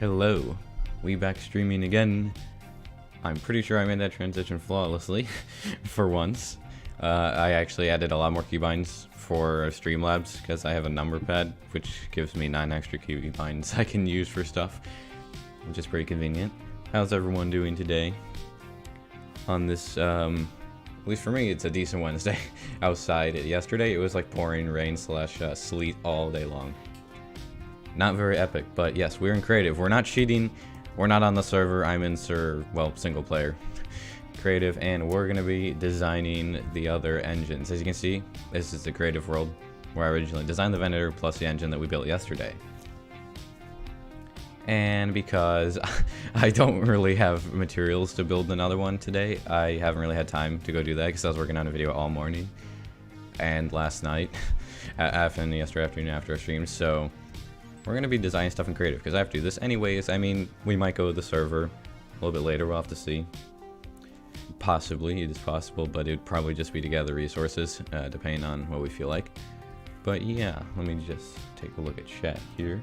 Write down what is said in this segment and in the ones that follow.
Hello, we back streaming again. I'm pretty sure I made that transition flawlessly, for once. I actually added a lot more keybinds for Streamlabs because I have a number pad, which gives me 9 extra keybinds I can use for stuff, which is pretty convenient. How's everyone doing today? On this, at least for me, it's a decent Wednesday outside. Yesterday, it was like pouring rain slash sleet all day long. Not very epic, but yes, we're in creative. We're not cheating. We're not on the server. I'm in single player creative, and we're gonna be designing the other engines. As you can see, this is the creative world where I originally designed the Venator plus the engine that we built yesterday. And because I don't really have materials to build another one today, I haven't really had time to go do that because I was working on a video all morning and last night and yesterday afternoon after I streamed. So we're going to be designing stuff in creative because I have to do this anyways. I mean, we might go to the server a little bit later. We'll have to see. Possibly, it is possible, but it would probably just be to gather resources, depending on what we feel like. But yeah, let me just take a look at chat here.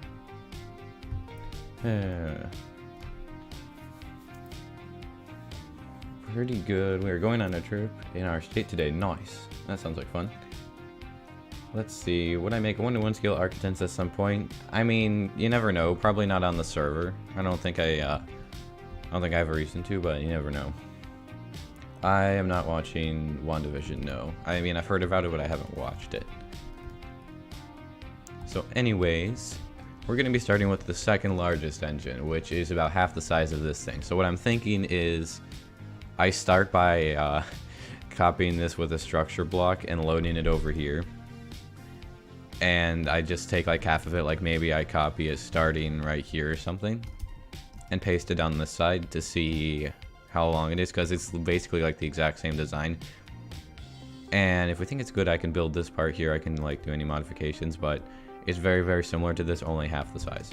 Pretty good. We are going on a trip in our state today. Nice. That sounds like fun. Let's see, would I make a 1-to-1 scale architects at some point? I mean, you never know. Probably not on the server. I don't think I have a reason to, but you never know. I am not watching WandaVision, no. I mean, I've heard about it, but I haven't watched it. So anyways, we're going to be starting with the second largest engine, which is about half the size of this thing. So what I'm thinking is I start by copying this with a structure block and loading it over here. And I just take like half of it, like maybe I copy it starting right here or something, and paste it on this side to see how long it is, because it's basically like the exact same design. And if we think it's good, I can build this part here. I can like do any modifications, but it's very, very similar to this, only half the size.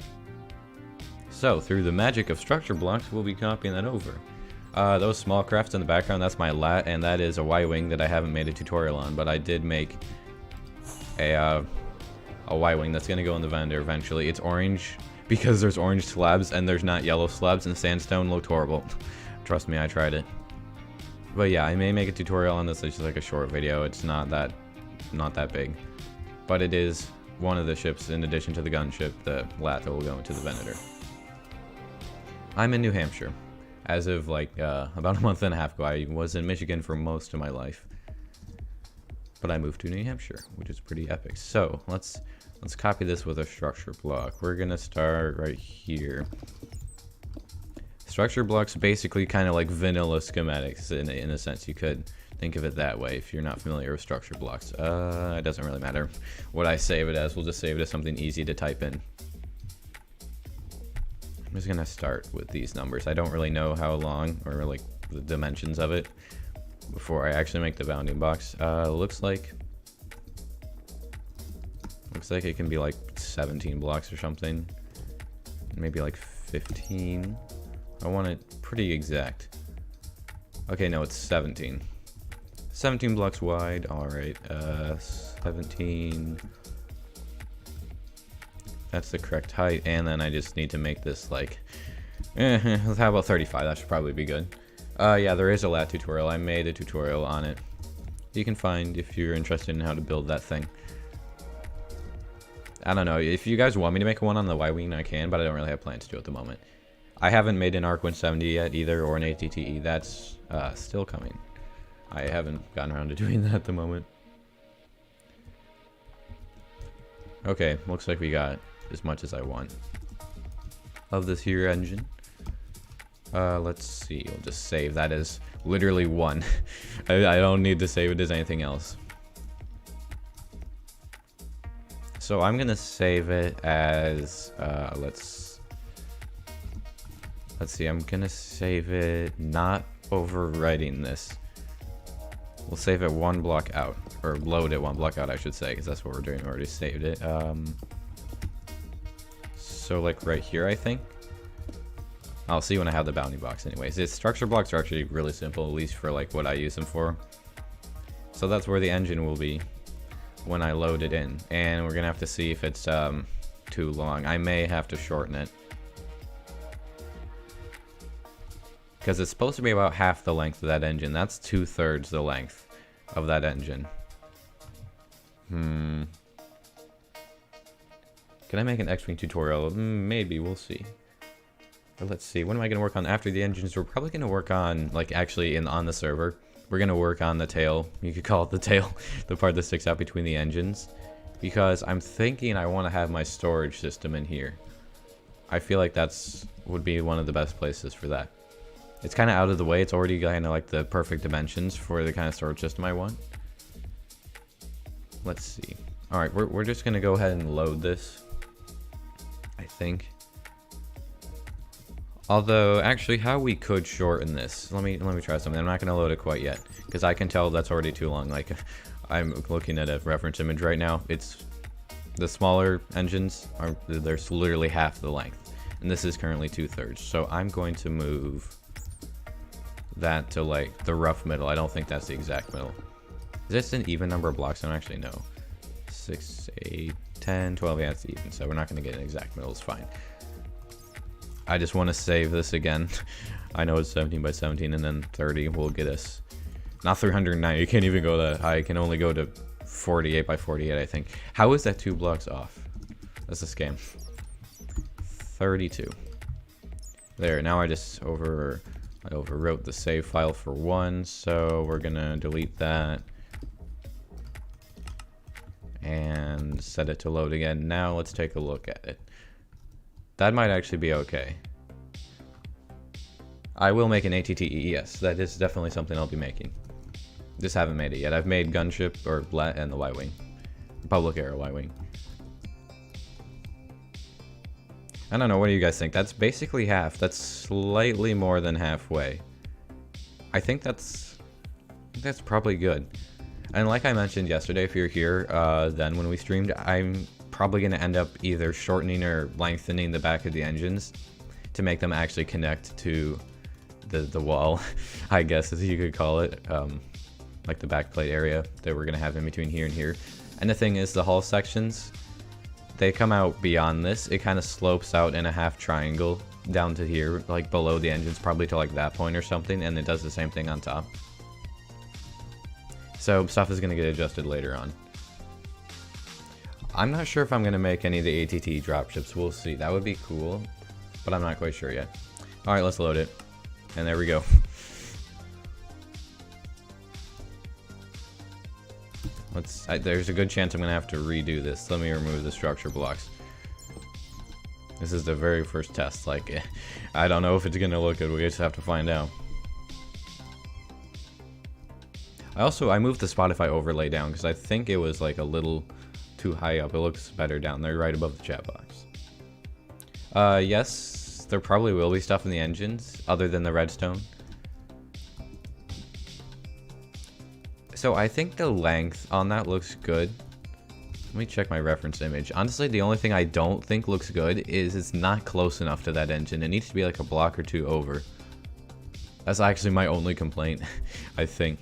So through the magic of structure blocks, we'll be copying that over. Those small crafts in the background, that's my lat, and that is a Y-wing that I haven't made a tutorial on, but I did make a Y-wing that's going to go in the Venator eventually. It's orange because there's orange slabs and there's not yellow slabs, and sandstone looked horrible. Trust me, I tried it. But yeah, I may make a tutorial on this. It's just like a short video. It's not that big. But it is one of the ships in addition to the gunship, the lat that will go into the Venator. I'm in New Hampshire. As of like about a month and a half ago, I was in Michigan for most of my life. But I moved to New Hampshire, which is pretty epic. So let's copy this with a structure block. We're gonna start right here. Structure blocks basically kind of like vanilla schematics in a sense. You could think of it that way if you're not familiar with structure blocks. It doesn't really matter what I save it as. We'll just save it as something easy to type in. I'm just gonna start with these numbers. I don't really know how long or like the dimensions of it before I actually make the bounding box. Looks like it can be like 17 blocks or something, maybe like 15. I want it pretty exact. Okay, no, it's 17 blocks wide. All right, 17, that's the correct height. And then I just need to make this like how about 35? That should probably be good. Yeah, there is a lat tutorial. I made a tutorial on it. You can find if you're interested in how to build that thing. I don't know. If you guys want me to make one on the Y-wing, I can, but I don't really have plans to at the moment. I haven't made an Arc 170 yet either, or an ATTE. That's still coming. I haven't gotten around to doing that at the moment. Okay, looks like we got as much as I want of this here engine. Let's see, we'll just save. That is literally 1. I don't need to save it as anything else. So I'm gonna save it as let's see, I'm gonna save it not overwriting this. We'll save it 1 block out, or load it 1 block out, I should say, because that's what we're doing. We already saved it. So like right here, I think. I'll see when I have the bounding box anyways. Its structure blocks are actually really simple, at least for like what I use them for. So that's where the engine will be when I load it in. And we're gonna have to see if it's too long. I may have to shorten it. Because it's supposed to be about half the length of that engine. That's 2/3 the length of that engine. Can I make an X-Wing tutorial? Maybe, we'll see. But let's see, what am I going to work on after the engines? We're probably going to work on, like, actually on the server. We're going to work on the tail. You could call it the tail, the part that sticks out between the engines. Because I'm thinking I want to have my storage system in here. I feel like would be one of the best places for that. It's kind of out of the way. It's already kind of like the perfect dimensions for the kind of storage system I want. Let's see. Alright, we're just going to go ahead and load this. I think. Although, actually, how we could shorten this. Let me try something. I'm not going to load it quite yet. Because I can tell that's already too long. Like, I'm looking at a reference image right now. It's the smaller engines they're literally half the length, and this is currently 2/3. So I'm going to move that to like the rough middle. I don't think that's the exact middle. Is this an even number of blocks? I don't actually know. 6, 8, 10, 12. Yeah, it's even. So we're not going to get an exact middle. It's fine. I just want to save this again. I know it's 17 by 17, and then 30 will get us. Not 390. You can't even go that high. You can only go to 48 by 48, I think. How is that 2 blocks off? That's a scam. 32. There. Now I just overwrote the save file for 1, so we're gonna delete that and set it to load again. Now let's take a look at it. That might actually be okay. I will make an ATTE. Yes, that is definitely something I'll be making. Just haven't made it yet. I've made Gunship and the Y-Wing. Republic era Y-Wing. I don't know, what do you guys think? That's basically half. That's slightly more than halfway. I think that's probably good. And like I mentioned yesterday, if you're here, then when we streamed, I'm probably going to end up either shortening or lengthening the back of the engines to make them actually connect to the wall, I guess, as you could call it. Like the backplate area that we're going to have in between here and here. And the thing is, the hull sections, they come out beyond this. It kind of slopes out in a half triangle down to here, like below the engines, probably to like that point or something, and it does the same thing on top. So stuff is going to get adjusted later on. I'm not sure if I'm going to make any of the ATT dropships. We'll see. That would be cool, but I'm not quite sure yet. Alright, let's load it. And there we go. There's a good chance I'm going to have to redo this. Let me remove the structure blocks. This is the very first test. Like, I don't know if it's going to look good. We just have to find out. I moved the Spotify overlay down because I think it was like a little too high up. It looks better down there, right above the chat box. Yes, there probably will be stuff in the engines other than the redstone. So I think the length on that looks good. Let me check my reference image. Honestly, the only thing I don't think looks good is it's not close enough to that engine. It needs to be like a block or 2 over. That's actually my only complaint, I think.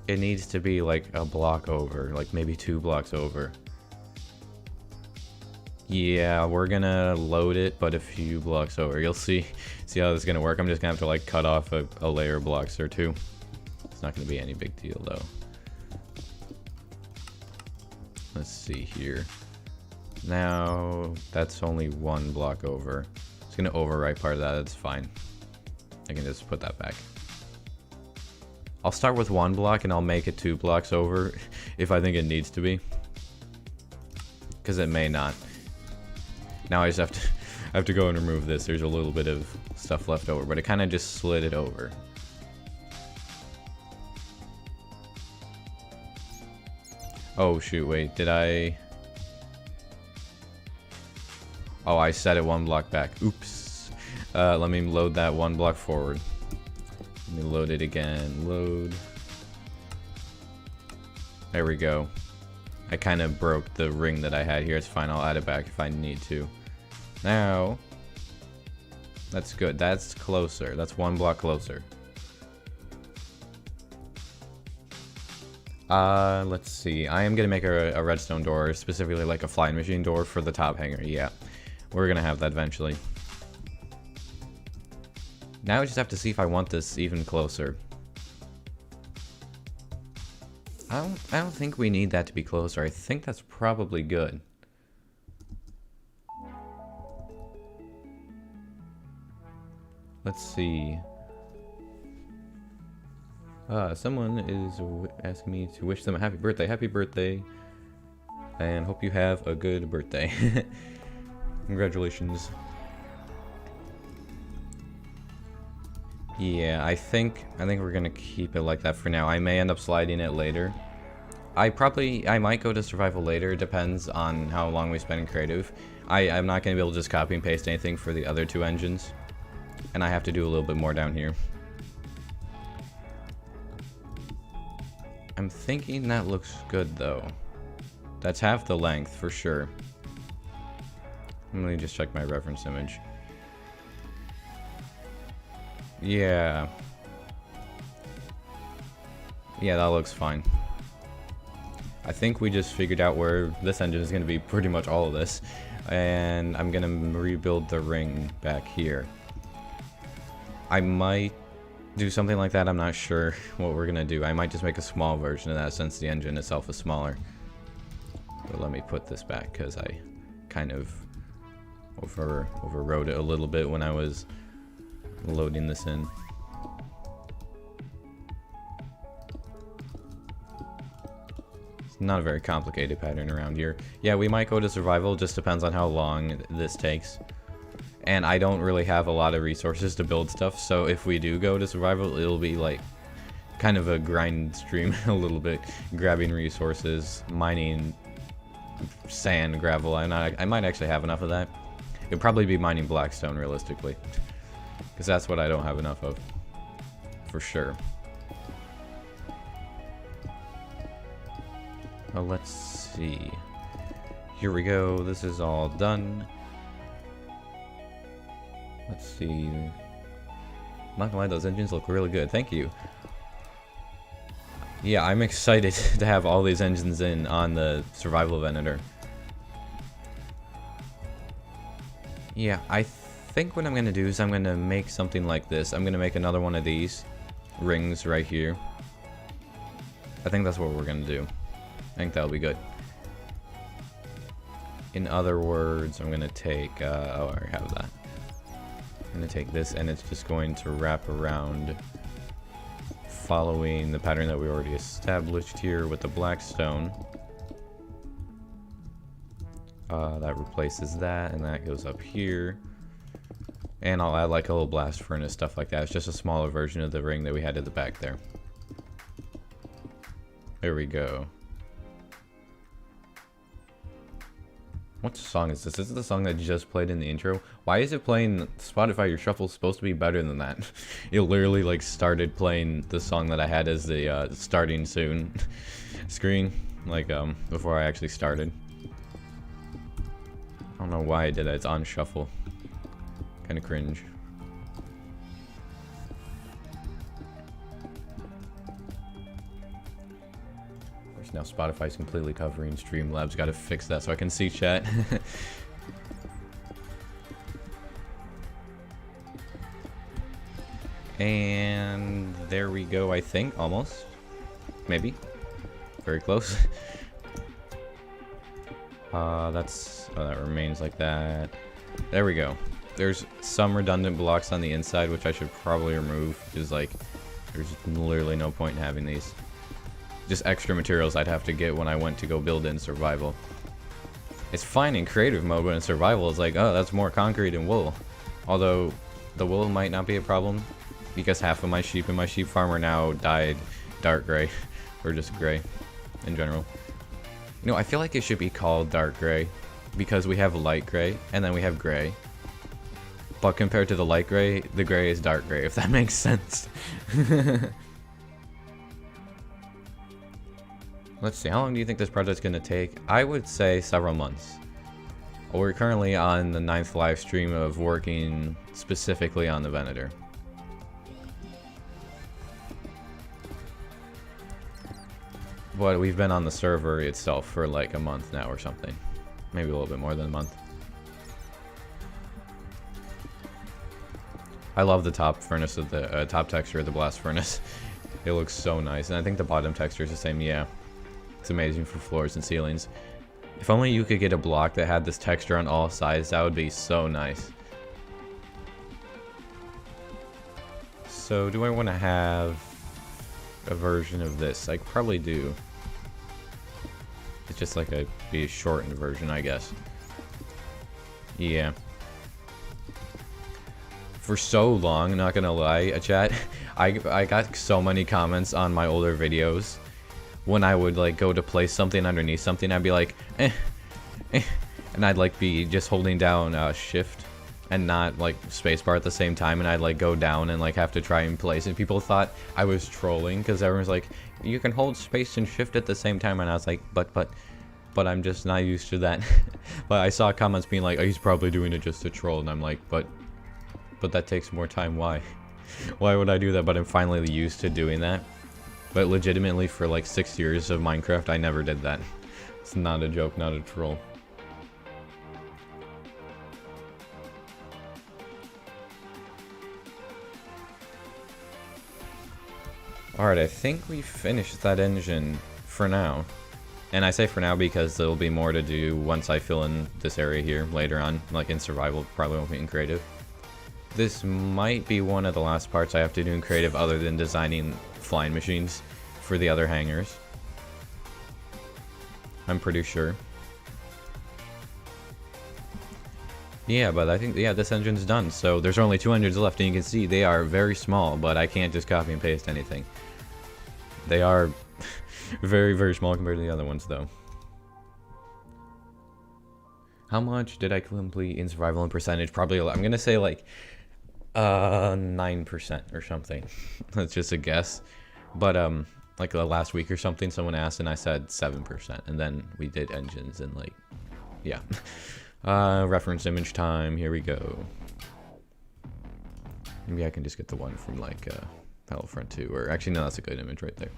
It needs to be like a block over, like maybe 2 blocks over. Yeah, we're gonna load it, but a few blocks over. You'll see how this is gonna work. I'm just gonna have to like cut off a layer of blocks or 2. It's not gonna be any big deal though. Let's see here. Now that's only 1 block over. It's gonna overwrite part of that. That's fine. I can just put that back. I'll start with 1 block and I'll make it 2 blocks over if I think it needs to be, because it may not. Now I just have to go and remove this. There's a little bit of stuff left over, but it kind of just slid it over. Oh shoot, wait, did I? Oh, I set it 1 block back. Oops. Let me load that 1 block forward. Let me load it again. Load. There we go. I kind of broke the ring that I had here. It's fine. I'll add it back if I need to. Now, that's good. That's closer. That's 1 block closer. Let's see. I am going to make a redstone door, specifically like a flying machine door for the top hanger. Yeah. We're gonna have that eventually. Now I just have to see if I want this even closer. I don't think we need that to be closer. I think that's probably good. Let's see. Someone is asking me to wish them a happy birthday. Happy birthday. And hope you have a good birthday. Congratulations. Yeah, I think we're gonna keep it like that for now. I may end up sliding it later. I might go to survival later. It depends on how long we spend in creative. I'm not gonna be able to just copy and paste anything for the other two engines. And I have to do a little bit more down here. I'm thinking that looks good though. That's half the length for sure. Let me just check my reference image. Yeah. Yeah, that looks fine. I think we just figured out where this engine is going to be pretty much all of this. And I'm going to rebuild the ring back here. I might do something like that. I'm not sure what we're going to do. I might just make a small version of that since the engine itself is smaller. But let me put this back because I kind of overrode it a little bit when I was loading this in. It's not a very complicated pattern around here. Yeah, we might go to survival, just depends on how long this takes. And I don't really have a lot of resources to build stuff, so if we do go to survival, it'll be like kind of a grind stream a little bit, grabbing resources, mining sand, gravel. I might actually have enough of that. It'd probably be mining blackstone realistically, because that's what I don't have enough of, for sure. Well, let's see. Here we go. This is all done. Let's see. I'm not gonna lie, those engines look really good. Thank you. Yeah, I'm excited to have all these engines in on the survival Venator. Yeah, I think what I'm gonna do is I'm gonna make something like this. I'm gonna make another one of these rings right here. I think that's what we're gonna do. I think that'll be good. In other words, I'm gonna take oh, I already have that. I'm gonna take this and it's just going to wrap around, following the pattern that we already established here with the blackstone. That replaces that, and that goes up here. And I'll add like a little blast furnace, stuff like that. It's just a smaller version of the ring that we had at the back there. There we go. What song is this? This is the song that just played in the intro. Why is it playing Spotify? Your shuffle's supposed to be better than that. It literally like started playing the song that I had as the starting soon screen, like before I actually started. I don't know why I did that. It's on shuffle. Kind of cringe. Of course, now Spotify's completely covering Streamlabs. Got to fix that so I can see chat. And there we go, I think. Almost. Maybe. Very close. That remains like that. There we go. There's some redundant blocks on the inside, which I should probably remove, because like there's literally no point in having these. Just extra materials I'd have to get when I went to go build in survival. It's fine in creative mode, but in survival it's like, oh, that's more concrete and wool. Although the wool might not be a problem, because half of my sheep in my sheep farm are now dyed dark gray, or just gray in general. You know, I feel like it should be called dark gray, because we have light gray, and then we have gray. But compared to the light gray, the gray is dark gray, if that makes sense. Let's see, how long do you think this project's gonna take? I would say several months. We're currently on the 9th live stream of working specifically on the Venator. But we've been on the server itself for like a month now or something. Maybe a little bit more than a month. I love the top furnace of the top texture of the blast furnace. It looks so nice, and I think the bottom texture is the same. Yeah, it's amazing for floors and ceilings. If only you could get a block that had this texture on all sides, that would be so nice. So, do I want to have a version of this? I probably do. It's just like be a shortened version, I guess. Yeah. For so long, not gonna lie, chat, I got so many comments on my older videos when I would like go to place something underneath something. I'd be like, and I'd like be just holding down shift and not like spacebar at the same time, and I'd like go down and like have to try and place, and people thought I was trolling because everyone's like, you can hold space and shift at the same time, and I was like, but I'm just not used to that. But I saw comments being like, oh, he's probably doing it just to troll, and I'm like, but that takes more time. Why would I do that? But I'm finally used to doing that. But legitimately for like 6 years of Minecraft, I never did that. It's not a joke, not a troll. Alright, I think we finished that engine for now. And I say for now because there'll be more to do once I fill in this area here later on, like in survival, probably won't be in creative. This might be one of the last parts I have to do in creative other than designing flying machines for the other hangars. I'm pretty sure. Yeah, but I think, yeah, this engine's done. So there's only 2 engines left, and you can see they are very small, but I can't just copy and paste anything. They are very, very small compared to the other ones, though. How much did I complete in survival and percentage? Probably, I'm gonna say like 9% or something. That's just a guess. But like the last week or something, someone asked and I said 7%, and then we did engines and like, yeah. Reference image time, here we go. Maybe I can just get the one from like Battlefront 2, or actually no, that's a good image right there.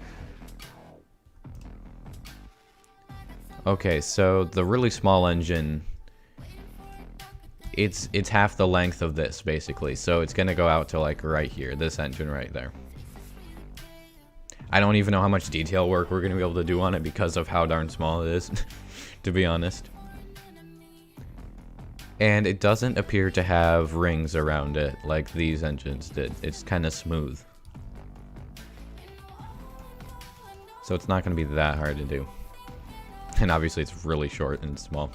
Okay, so the really small engine, it's half the length of this basically, so it's gonna go out to like right here, this engine right there. I don't even know how much detail work we're gonna be able to do on it because of how darn small it is, to be honest. And it doesn't appear to have rings around it like these engines did. It's kind of smooth. So it's not gonna be that hard to do. And obviously it's really short and small.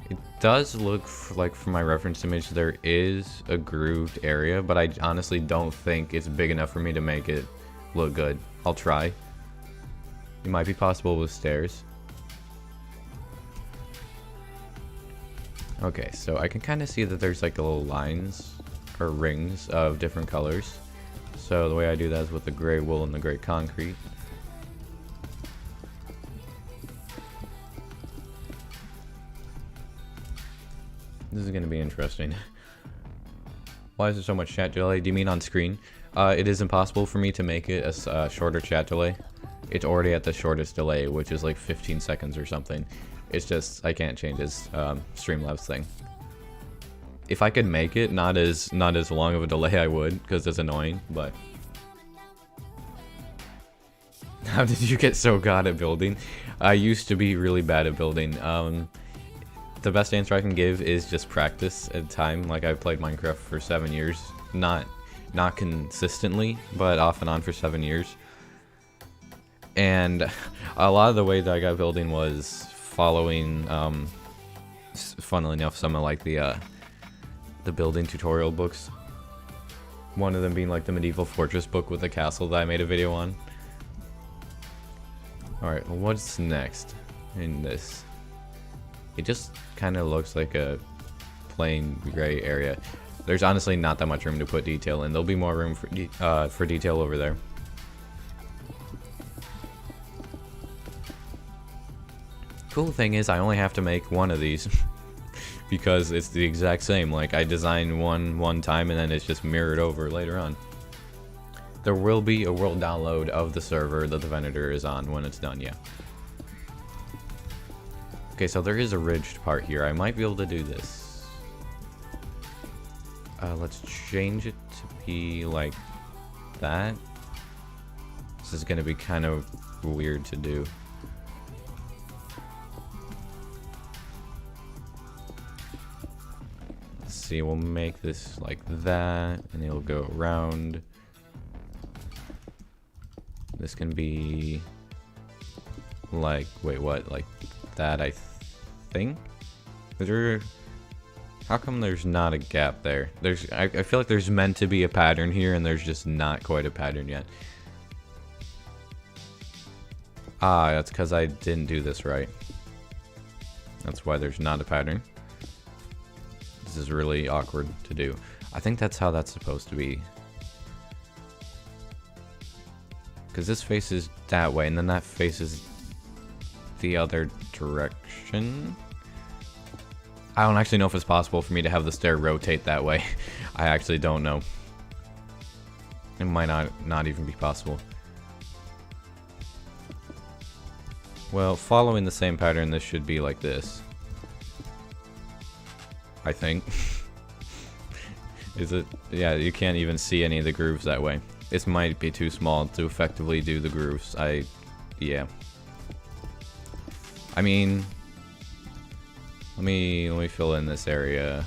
It does look like, from my reference image, there is a grooved area, but I honestly don't think it's big enough for me to make it look good. I'll try. It might be possible with stairs. Okay, so I can kind of see that there's like little lines or rings of different colors. So the way I do that is with the gray wool and the gray concrete. This is going to be interesting. Why is there so much chat delay? Do you mean on screen? It is impossible for me to make it a shorter chat delay. It's already at the shortest delay, which is like 15 seconds or something. It's just, I can't change his Streamlabs thing. If I could make it not as long of a delay, I would, because it's annoying, but... How did you get so good at building? I used to be really bad at building. The best answer I can give is just practice at time. Like, I've played Minecraft for 7 years. Not consistently, but off and on for 7 years. And a lot of the way that I got building was following, funnily enough, some of like the building tutorial books. One of them being like the medieval fortress book with the castle that I made a video on. Alright, well, what's next in this? It just kind of looks like a plain gray area. There's honestly not that much room to put detail in. There'll be more room for detail over there. Cool thing is I only have to make one of these because it's the exact same. Like, I designed one time and then it's just mirrored over later on. There will be a world download of the server that the Venator is on when it's done, yeah. Okay, so there is a ridged part here. I might be able to do this. Let's change it to be like that. This is gonna be kind of weird to do. Let's see, we'll make this like that, and it'll go around. This can be like, wait, what? Like that, I think? Is there... How come there's not a gap there? I feel like there's meant to be a pattern here, and there's just not quite a pattern yet. Ah, that's because I didn't do this right. That's why there's not a pattern. This is really awkward to do. I think that's how that's supposed to be. Because this faces that way, and then that faces the other direction. I don't actually know if it's possible for me to have the stair rotate that way. I actually don't know. It might not even be possible. Well, following the same pattern, this should be like this. I think. Is it? Yeah, you can't even see any of the grooves that way. This might be too small to effectively do the grooves. Yeah. I mean, let me fill in this area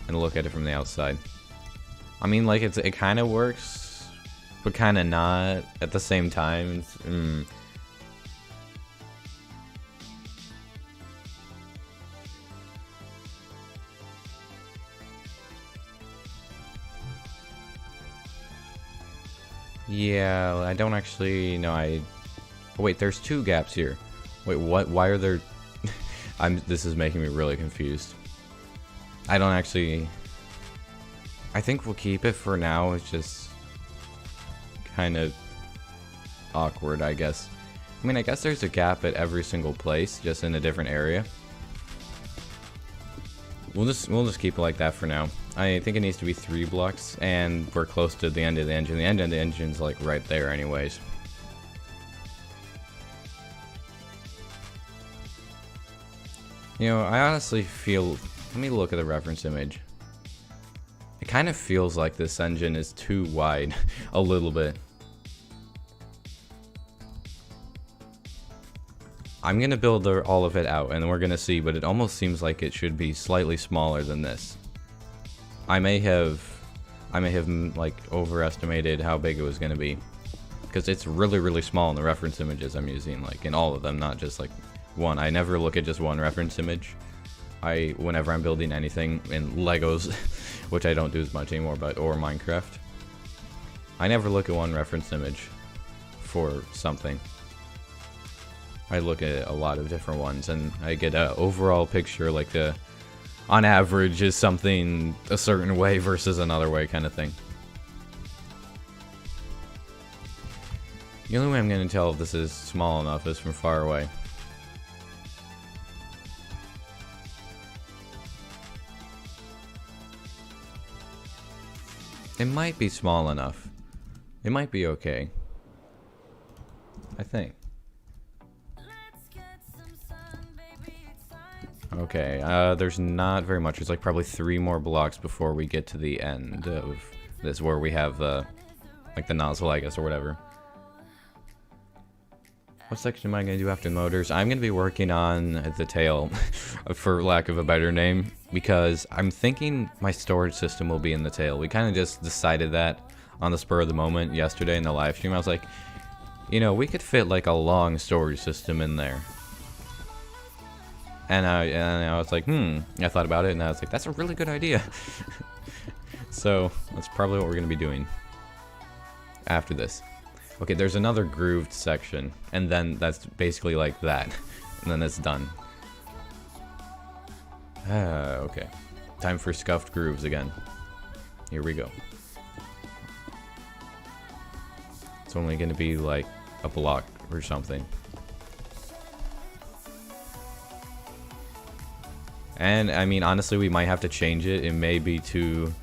and look at it from the outside. I mean, like it kind of works, but kind of not at the same time. Yeah, I don't actually know. Oh, wait, there's two gaps here. Wait, what? Why are there? This is making me really confused. I don't actually. I think we'll keep it for now. It's just kind of awkward, I guess. I mean, I guess there's a gap at every single place, just in a different area. We'll just keep it like that for now. I think it needs to be 3 blocks, and we're close to the end of the engine. The end of the engine's like right there anyways. You know, I honestly feel... Let me look at the reference image. It kind of feels like this engine is too wide, a little bit. I'm gonna build all of it out, and we're gonna see, but it almost seems like it should be slightly smaller than this. I may have like overestimated how big it was gonna be, because it's really, really small in the reference images I'm using, like in all of them, not just like one. I never look at just one reference image. Whenever I'm building anything in Legos, which I don't do as much anymore, or Minecraft, I never look at one reference image for something. I look at a lot of different ones, and I get an overall picture, like on average is something a certain way versus another way kind of thing. The only way I'm going to tell if this is small enough is from far away. It might be small enough. It might be okay. I think. Okay, there's not very much. There's like probably 3 more blocks before we get to the end of this, where we have like the nozzle, I guess, or whatever. What section am I going to do after motors? I'm going to be working on the tail, for lack of a better name, because I'm thinking my storage system will be in the tail. We kind of just decided that on the spur of the moment yesterday in the live stream. I was like, you know, we could fit like a long storage system in there. And I was like, I thought about it, and I was like, that's a really good idea. So that's probably what we're going to be doing after this. Okay, there's another grooved section, and then that's basically like that, and then it's done. Okay. Time for scuffed grooves again. Here we go. It's only going to be like a block or something. And I mean, honestly, we might have to change it. It may be too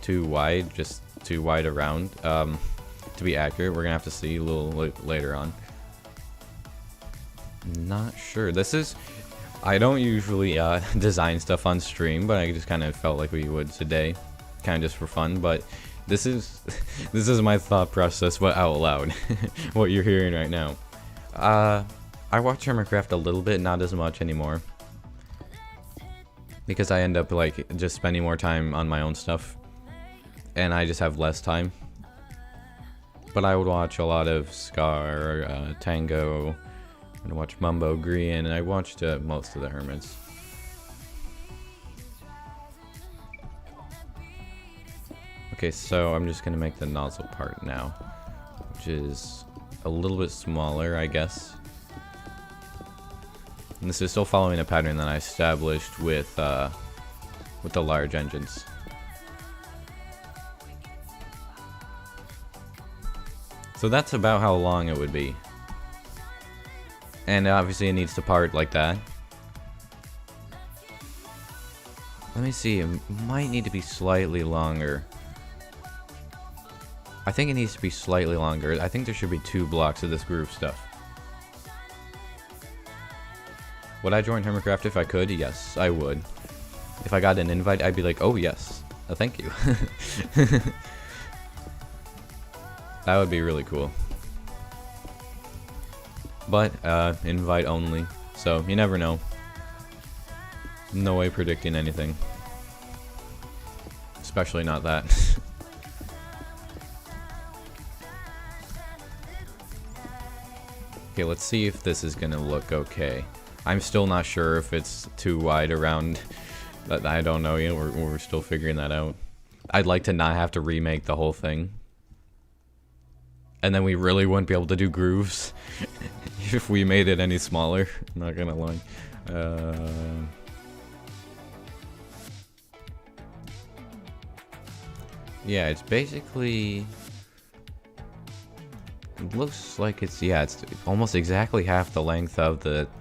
wide, just too wide around. To be accurate, we're gonna have to see a little later on. Not sure. This is I don't usually design stuff on stream, but I just kind of felt like we would today, kind of just for fun. But this is this is my thought process, but out loud, what you're hearing right now. I watch Hermitcraft a little bit, not as much anymore, because I end up like just spending more time on my own stuff, and I just have less time. But I would watch a lot of Scar, Tango. I watch Mumbo, Green, and I watched most of the Hermits. Okay, so I'm just gonna make the nozzle part now, which is a little bit smaller, I guess. And this is still following a pattern that I established with the large engines. So that's about how long it would be. And obviously it needs to part like that. Let me see, it might need to be slightly longer. I think it needs to be slightly longer. I think there should be 2 blocks of this groove stuff. Would I join Hermitcraft if I could? Yes, I would. If I got an invite, I'd be like, oh yes, thank you. That would be really cool. But, invite only, so you never know. No way predicting anything. Especially not that. Okay, let's see if this is gonna look okay. I'm still not sure if it's too wide around. I don't know yet, we're still figuring that out. I'd like to not have to remake the whole thing. And then we really wouldn't be able to do grooves if we made it any smaller. I'm not gonna lie. Yeah, it's basically... It looks like it's, yeah, it's almost exactly half the length of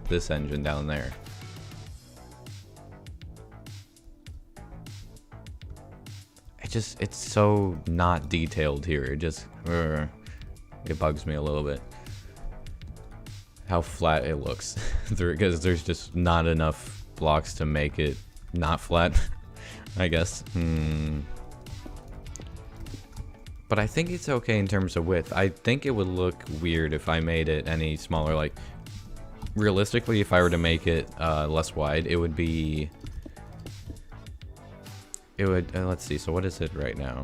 this engine down there. It's so not detailed here. It just, it bugs me a little bit. How flat it looks. Because there's just not enough blocks to make it not flat, I guess. But I think it's okay in terms of width. I think it would look weird if I made it any smaller. Like, realistically, if I were to make it less wide, it would be... It would, let's see, so what is it right now?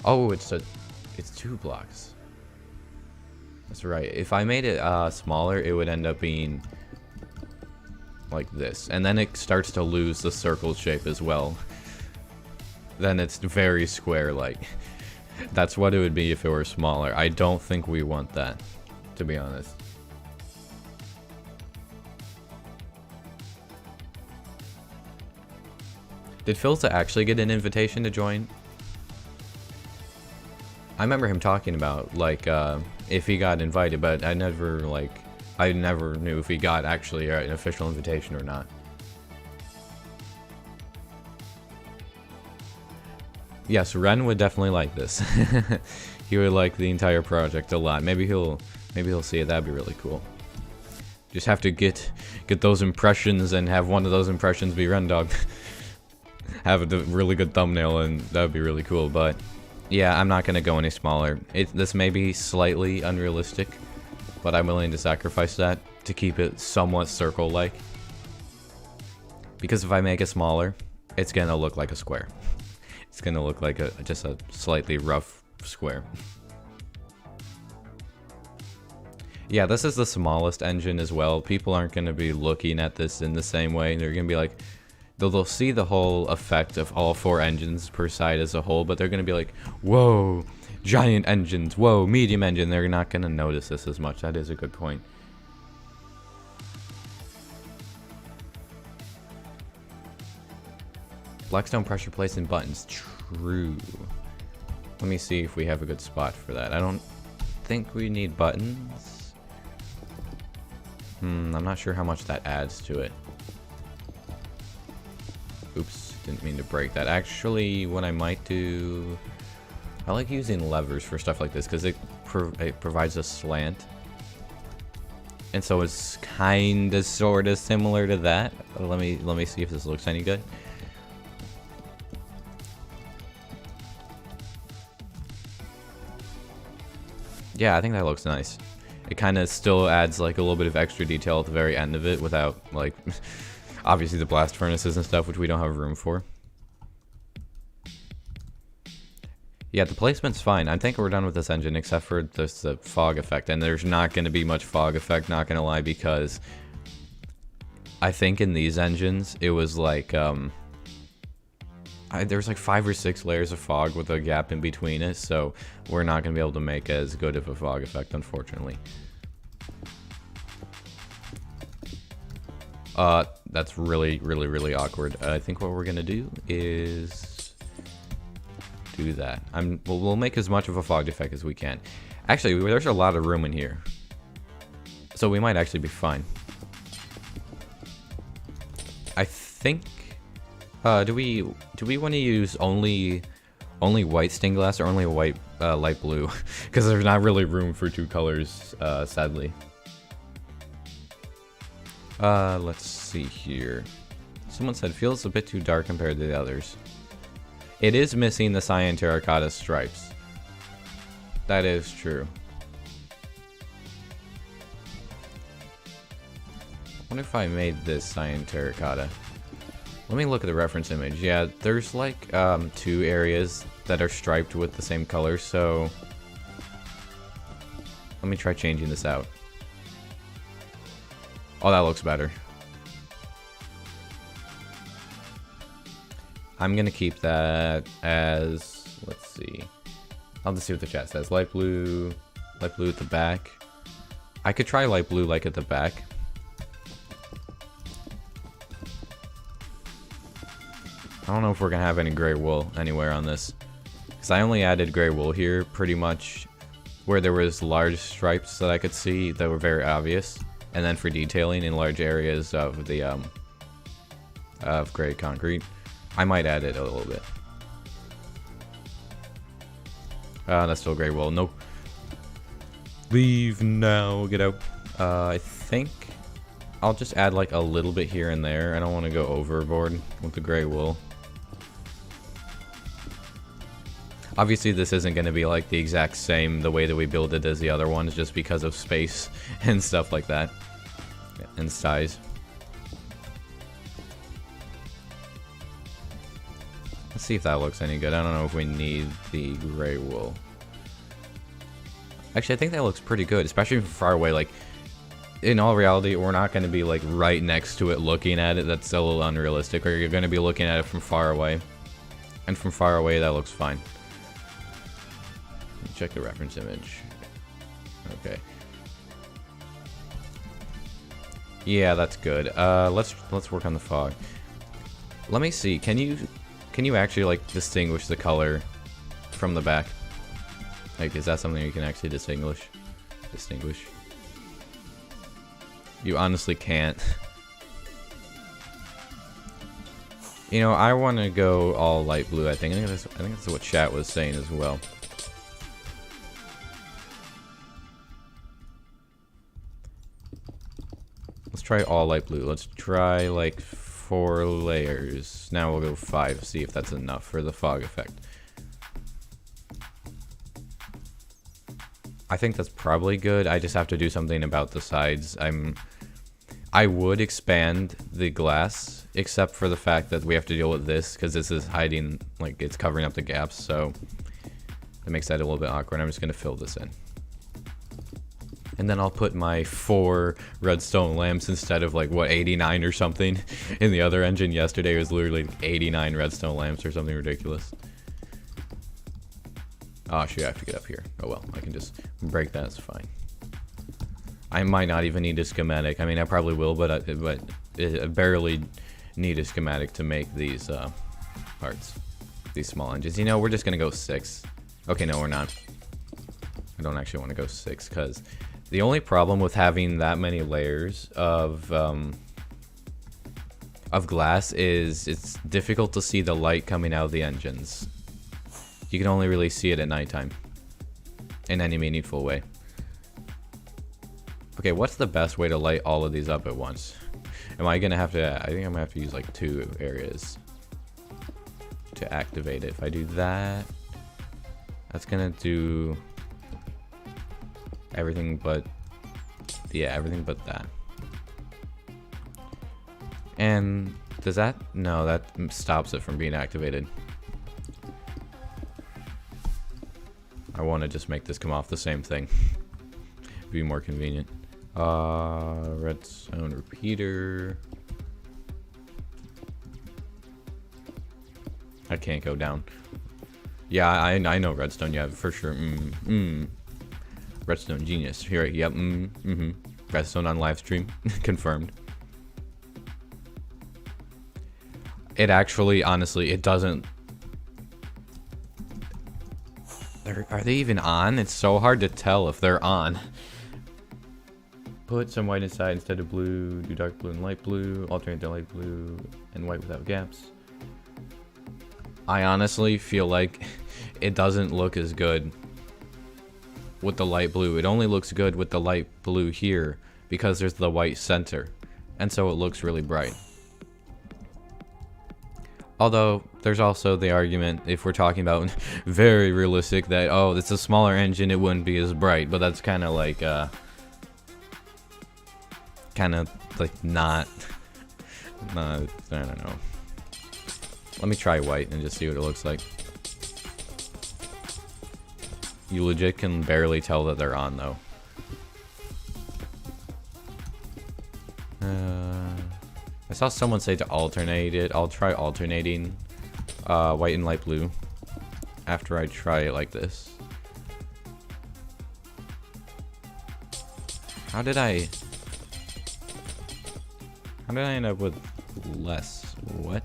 Oh, it's 2 blocks. That's right. If I made it smaller, it would end up being like this. And then it starts to lose the circle shape as well. Then it's very square-like. That's what it would be if it were smaller. I don't think we want that, to be honest. Did Philza actually get an invitation to join? I remember him talking about, like, if he got invited, but I never knew if he got actually an official invitation or not. Yes, Ren would definitely like this. He would like the entire project a lot. Maybe he'll see it. That'd be really cool. Just have to get those impressions and have one of those impressions be Ren Dog. Have a really good thumbnail, and that would be really cool. But yeah, I'm not gonna go any smaller. This may be slightly unrealistic, but I'm willing to sacrifice that to keep it somewhat circle-like. Because if I make it smaller, it's gonna look like a square. It's gonna look like just a slightly rough square. Yeah, this is the smallest engine as well. People aren't gonna be looking at this in the same way. They're gonna be like, they'll see the whole effect of all 4 engines per side as a whole, but they're gonna be like, whoa, giant engines, whoa, medium engine. They're not gonna notice this as much. That is a good point. Blackstone pressure plates and buttons. True. Let me see if we have a good spot for that. I don't think we need buttons. I'm not sure how much that adds to it. Oops, didn't mean to break that. Actually, what I might do... I like using levers for stuff like this because it provides a slant. and so it's kind of sort of similar to that. Let me see if this looks any good. Yeah, I think that looks nice. It kind of still adds like a little bit of extra detail at the very end of it without like obviously the blast furnaces and stuff, which we don't have room for. Yeah, the placement's fine. I think we're done with this engine except for this fog effect, and there's not going to be much fog effect, not going to lie, because I think in these engines it was like there's like 5 or 6 layers of fog with a gap in between it, so we're not going to be able to make as good of a fog effect, unfortunately. That's really awkward. I think what we're going to do is do that. We'll make as much of a fog effect as we can. Actually, there's a lot of room in here, so we might actually be fine. I think. Do we want to use only white stained glass or only white light blue? Because there's not really room for 2 colors, sadly. Let's see here. Someone said feels a bit too dark compared to the others. It is missing the cyan terracotta stripes. That is true. I wonder if I made this cyan terracotta. Let me look at the reference image. Yeah, there's like 2 areas that are striped with the same color, so let me try changing this out. Oh, that looks better. I'm gonna keep that as, let's see. I'll just see what the chat says. Light blue at the back. I could try light blue like at the back. I don't know if we're gonna have any gray wool anywhere on this, because I only added gray wool here pretty much where there was large stripes that I could see that were very obvious, and then for detailing in large areas of the of gray concrete, I might add it a little bit. That's still gray wool. Nope. Leave now. Get out. I think I'll just add like a little bit here and there. I don't want to go overboard with the gray wool. Obviously, this isn't going to be like the exact same the way that we build it as the other ones, just because of space and stuff like that, and size. Let's see if that looks any good. I don't know if we need the gray wool. Actually, I think that looks pretty good, especially from far away. Like, in all reality, we're not going to be like right next to it looking at it. That's a little unrealistic. Or you're going to be looking at it from far away, and from far away, that looks fine. Check the reference image. Okay. Yeah, that's good. Let's work on the fog. Let me see. Can you actually like distinguish the color from the back? Like, is that something you can actually distinguish? You honestly can't. You know, I want to go all light blue. I think that's what chat was saying as well. Let's try all light blue. Let's try like 4 layers. Now we'll go 5, see if that's enough for the fog effect. I think that's probably good. I just have to do something about the sides. I would expand the glass, except for the fact that we have to deal with this, because this is hiding, like, it's covering up the gaps, so it makes that a little bit awkward. I'm just going to fill this in. And then I'll put my 4 redstone lamps instead of like, what, 89 or something. In the other engine yesterday, it was literally 89 redstone lamps or something ridiculous. Oh, shoot, I have to get up here. Oh well, I can just break that, it's fine. I might not even need a schematic. I mean, I probably will, but I barely need a schematic to make these parts. These small engines. You know, we're just gonna go 6. Okay, no, we're not. I don't actually want to go 6, because the only problem with having that many layers of glass is it's difficult to see the light coming out of the engines. You can only really see it at nighttime in any meaningful way. Okay, what's the best way to light all of these up at once? Am I gonna have to, I think I'm gonna have to use like 2 areas to activate it. If I do that, that's gonna do everything but, yeah, everything but that. And does that, no, that stops it from being activated. I want to just make this come off the same thing. Be more convenient. Redstone repeater. I can't go down. Yeah, I know redstone. Yeah, for sure. Redstone genius. Here, yep. Redstone on live stream. Confirmed. It actually, honestly, it doesn't. Are they even on? It's so hard to tell if they're on. Put some white inside instead of blue. Do dark blue and light blue. Alternate the light blue and white without gaps. I honestly feel like it doesn't look as good with the light blue. It only looks good with the light blue here because there's the white center. And so it looks really bright. Although, there's also the argument, if we're talking about very realistic, that, oh, it's a smaller engine, it wouldn't be as bright. But that's kind of like, not, I don't know. Let me try white and just see what it looks like. You legit can barely tell that they're on, though. I saw someone say to alternate it. I'll try alternating white and light blue after I try it like this. How did I end up with less? What?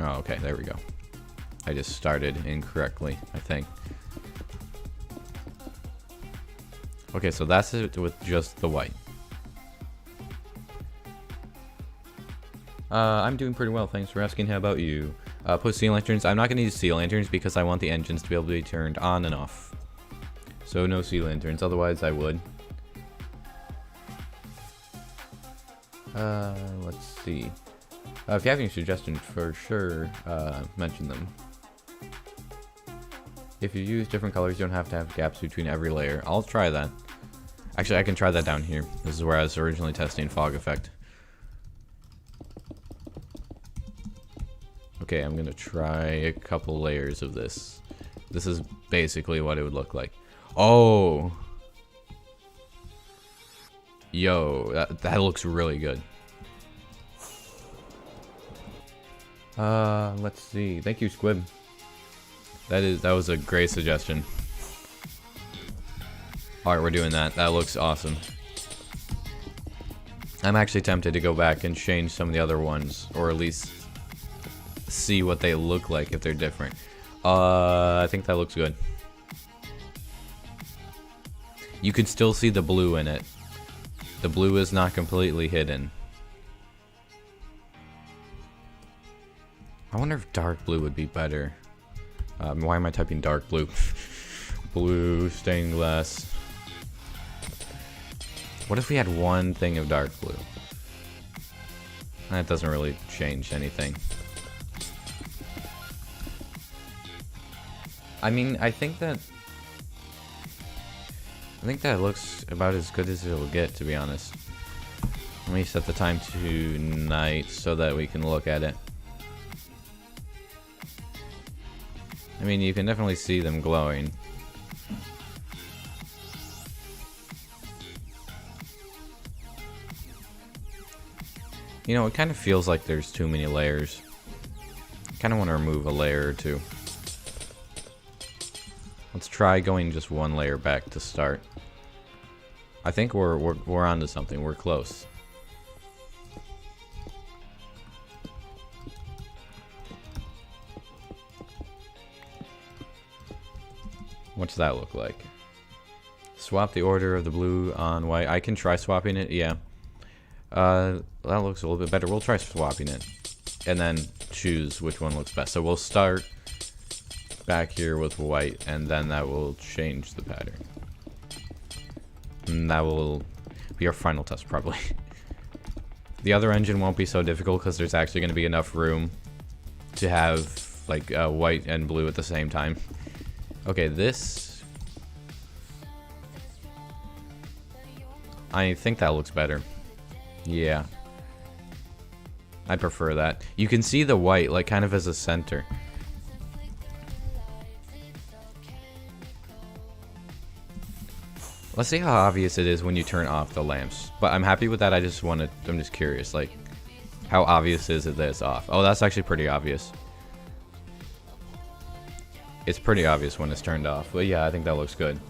Oh, okay, there we go. I just started incorrectly, I think. Okay, so that's it with just the white. I'm doing pretty well, thanks for asking. How about you? Put sea lanterns. I'm not going to use sea lanterns because I want the engines to be able to be turned on and off. So no sea lanterns, otherwise I would. Let's see. If you have any suggestions, for sure, mention them. If you use different colors, you don't have to have gaps between every layer. I'll try that. Actually, I can try that down here. This is where I was originally testing fog effect. Okay, I'm gonna try a couple layers of this. This is basically what it would look like. Oh! Yo, that looks really good. Let's see. Thank you, Squib. That was a great suggestion. Alright, we're doing that. That looks awesome. I'm actually tempted to go back and change some of the other ones, or at least see what they look like if they're different. I think that looks good. You can still see the blue in it. The blue is not completely hidden. I wonder if dark blue would be better. Why am I typing dark blue? Blue stained glass. What if we had one thing of dark blue? That doesn't really change anything. I mean, I think that looks about as good as it'll get, to be honest. Let me set the time to night so that we can look at it. I mean, you can definitely see them glowing. You know, it kind of feels like there's too many layers. I kind of want to remove a layer or two. Let's try going just one layer back to start. I think we're onto something. We're close. What's that look like? Swap the order of the blue on white. I can try swapping it, yeah. That looks a little bit better. We'll try swapping it. And then choose which one looks best. So we'll start back here with white, and then that will change the pattern. And that will be our final test, probably. The other engine won't be so difficult because there's actually going to be enough room to have, like, white and blue at the same time. Okay, this... I think that looks better. Yeah. I prefer that. You can see the white, like, kind of as a center. Let's see how obvious it is when you turn off the lamps. But I'm happy with that. I'm just curious, like, how obvious is it that it's off? Oh, that's actually pretty obvious. It's pretty obvious when it's turned off. But yeah, I think that looks good.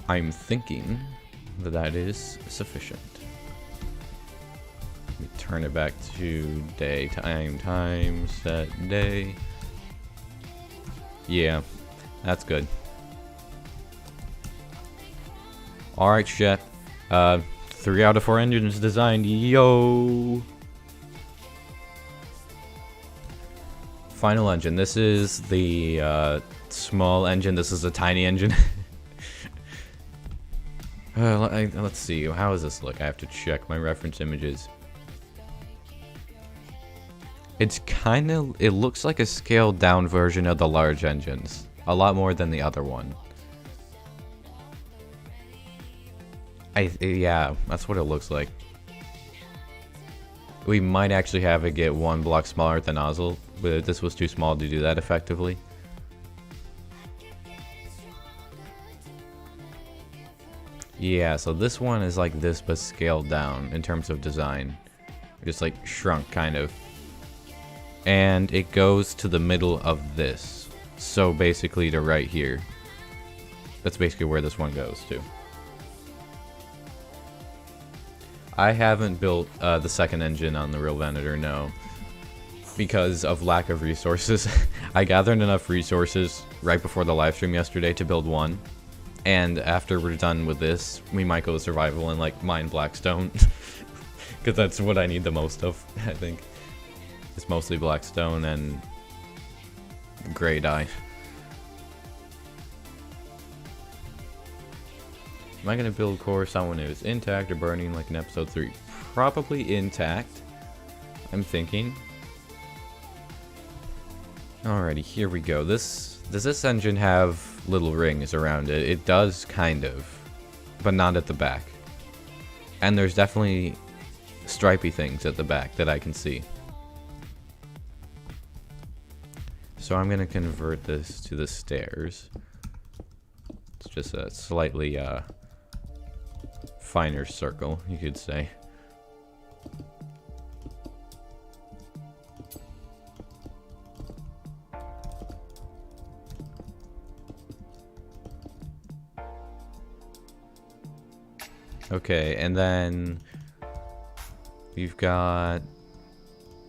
I'm thinking that that is sufficient. Let me turn it back to time, set day. Yeah, that's good. Alright, chat. 3 out of 4 engines designed. Yo! Final engine. This is the small engine. This is a tiny engine. Let's see. How does this look? I have to check my reference images. It's kind of... It looks like a scaled down version of the large engines. A lot more than the other one. Yeah, that's what it looks like. We might actually have it get 1 block smaller at the nozzle, but this was too small to do that effectively. Yeah, so this one is like this, but scaled down in terms of design. Just like shrunk, kind of. And it goes to the middle of this. So basically to right here. That's basically where this one goes to. I haven't built the second engine on the real Venator, no. Because of lack of resources. I gathered enough resources right before the live stream yesterday to build one. And after we're done with this, we might go to survival and like mine blackstone. Because that's what I need the most of, I think. It's mostly blackstone and gray dye. Am I going to build core someone who's intact or burning like in episode 3? Probably intact, I'm thinking. Alrighty, here we go. Does this engine have little rings around it? It does, kind of, but not at the back. And there's definitely stripy things at the back that I can see. So I'm going to convert this to the stairs. It's just a slightly finer circle, you could say. Okay, and then we've got...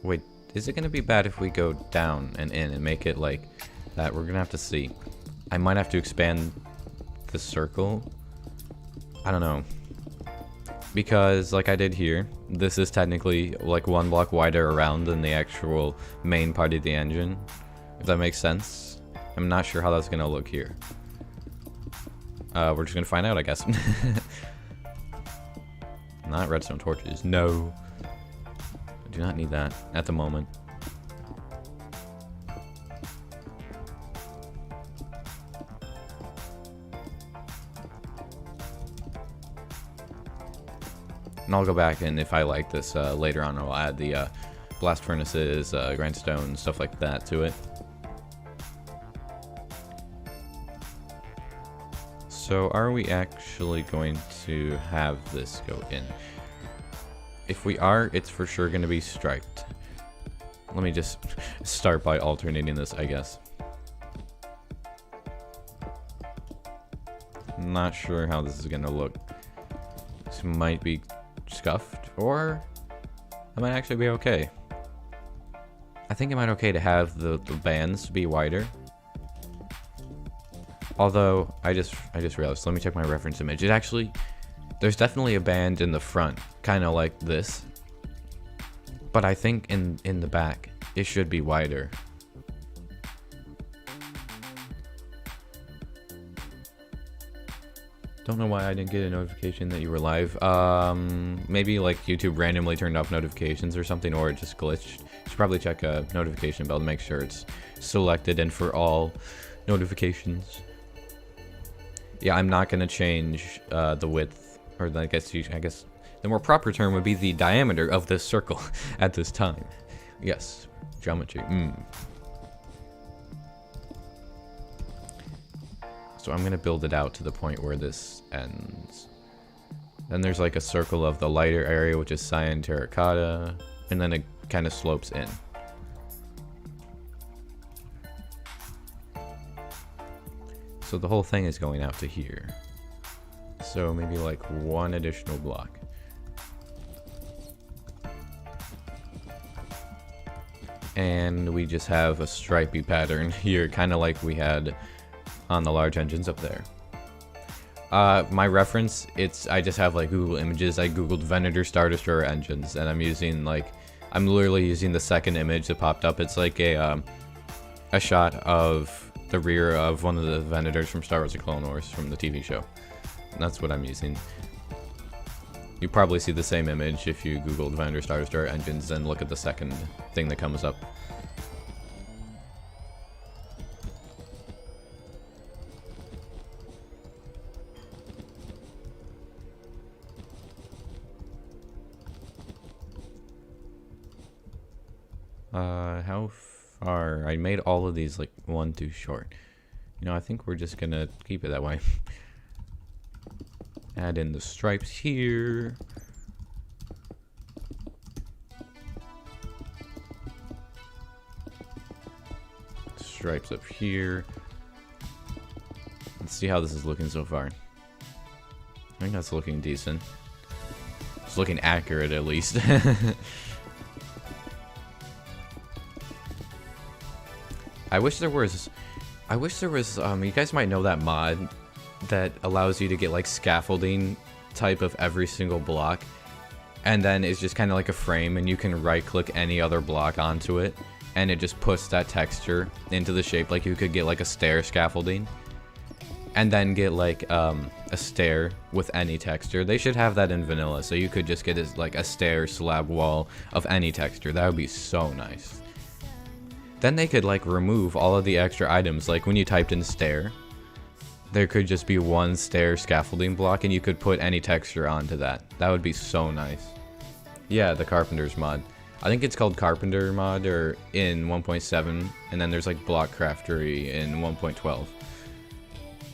Wait, is it going to be bad if we go down and in and make it like that? We're going to have to see. I might have to expand the circle. I don't know. Because, like I did here, this is technically like 1 block wider around than the actual main part of the engine. If that makes sense. I'm not sure how that's going to look here. We're just going to find out, I guess. Not redstone torches. No. I do not need that at the moment. And I'll go back, and if I like this later on, I'll add the blast furnaces, grindstone, stuff like that to it. So are we actually going to have this go in? If we are, it's for sure going to be striped. Let me just start by alternating this, I guess. Not sure how this is going to look. This might be scuffed, or it might actually be okay. I think it might be okay to have the bands be wider. Although, I just realized, let me check my reference image. It actually, there's definitely a band in the front, kind of like this. But I think in the back, it should be wider. Don't know why I didn't get a notification that you were live. Maybe like YouTube randomly turned off notifications or something, or it just glitched. You should probably check a notification bell to make sure it's selected and for all notifications. Yeah, I'm not gonna change the width, or I guess the more proper term would be the diameter of this circle at this time. Yes, geometry. So I'm gonna build it out to the point where this ends. Then there's like a circle of the lighter area, which is cyan terracotta, and then it kind of slopes in. So the whole thing is going out to here. So maybe like one additional block. And we just have a stripy pattern here, kind of like we had on the large engines up there. My reference, I just have like Google Images. I googled Venator Star Destroyer engines, and I'm literally using the second image that popped up. It's like a shot of the rear of one of the Venators from Star Wars: The Clone Wars from the TV show. And that's what I'm using. You probably see the same image if you googled Venator Star Destroyer engines and look at the second thing that comes up. How far? I made all of these like one too short. You know, I think we're just gonna keep it that way. Add in the stripes here. Stripes up here. Let's see how this is looking so far. I think that's looking decent. It's looking accurate at least. I wish there was, you guys might know that mod that allows you to get like scaffolding type of every single block, and then it's just kind of like a frame, and you can right click any other block onto it, and it just puts that texture into the shape. Like you could get like a stair scaffolding, and then get like a stair with any texture. They should have that in vanilla, so you could just get like a stair slab wall of any texture. That would be so nice. Then they could like remove all of the extra items. Like when you typed in stair, there could just be one stair scaffolding block, and you could put any texture onto that. That would be so nice. Yeah, the Carpenter's mod. I think it's called Carpenter mod or in 1.7, and then there's like Block Craftery in 1.12.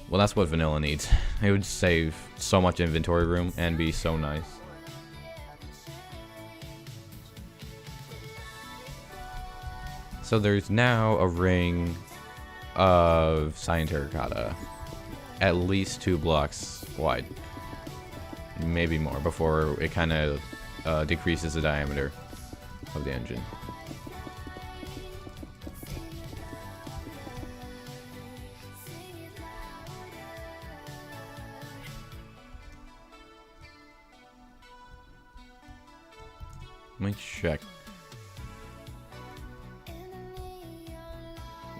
Well, that's what vanilla needs. It would save so much inventory room and be so nice. So there's now a ring of cyan terracotta, at least 2 blocks wide, maybe more, before it kind of decreases the diameter of the engine. Let me check.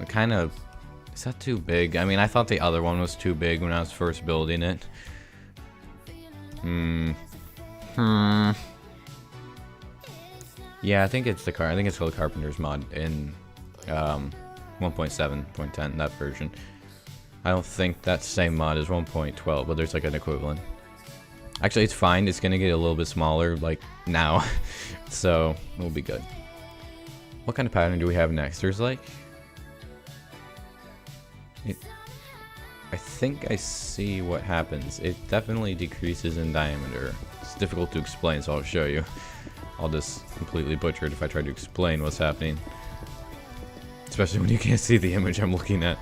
Kind of, is that too big? I mean, I thought the other one was too big when I was first building it. Yeah, I think it's called Carpenter's mod in 1.7.10, that version. I don't think that same mod is 1.12, but there's like an equivalent. Actually, it's fine. It's gonna get a little bit smaller like now, so it'll be good. What kind of pattern do we have next? There's like, I think I see what happens. It definitely decreases in diameter. It's difficult to explain, so I'll show you. I'll just completely butcher it if I try to explain what's happening. Especially when you can't see the image I'm looking at.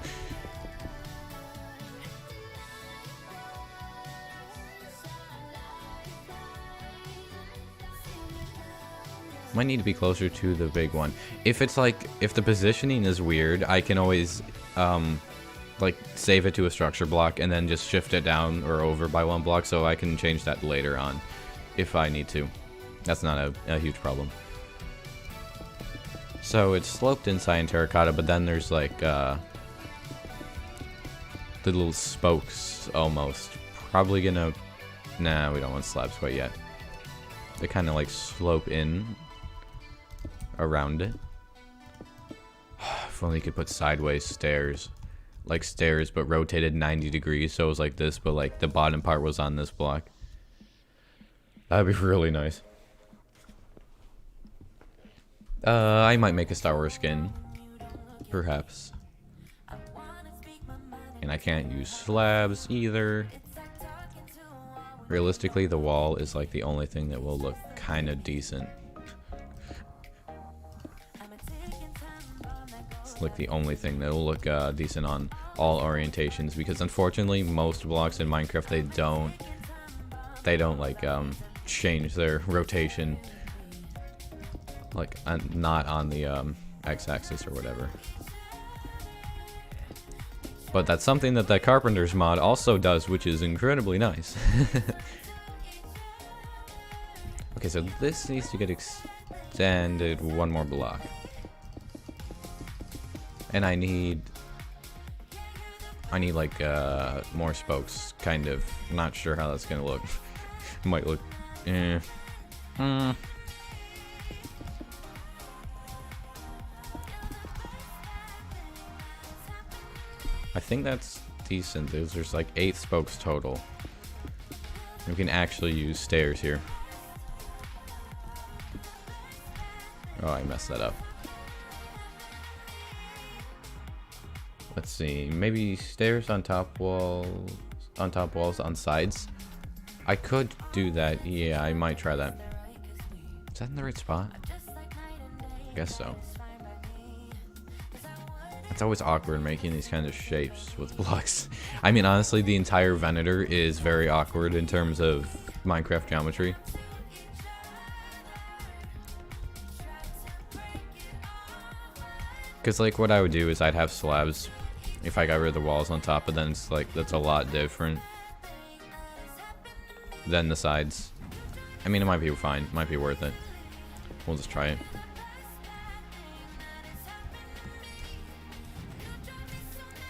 Might need to be closer to the big one. If it's like, if the positioning is weird, I can always like save it to a structure block and then just shift it down or over by 1 block, so I can change that later on if I need to. That's not a huge problem. So it's sloped in cyan terracotta, but then there's like the little spokes almost probably gonna... Nah, we don't want slabs quite yet. They kind of like slope in around it. If only you could put sideways stairs. Like stairs, but rotated 90 degrees, so it was like this, but like the bottom part was on this block. That'd be really nice. I might make a Star Wars skin. Perhaps. And I can't use slabs either. Realistically, the wall is like the only thing that will look kind of decent. It's like the only thing that will look decent on all orientations, because unfortunately most blocks in Minecraft they don't like change their rotation, like not on the x-axis or whatever. But that's something that the Carpenter's mod also does, which is incredibly nice. Okay, so this needs to get extended one more block. And I need like more spokes, kind of. Not sure how that's gonna look. Might look I think that's decent. There's like 8 spokes total. We can actually use stairs here. Oh, I messed that up. Let's see. Maybe stairs on top walls, on sides. I could do that. Yeah, I might try that. Is that in the right spot? I guess so. It's always awkward making these kind of shapes with blocks. I mean, honestly, the entire Venator is very awkward in terms of Minecraft geometry. Because, like, what I would do is I'd have slabs if I got rid of the walls on top, but then it's like, that's a lot different than the sides. I mean, it might be fine. Might be worth it. We'll just try it.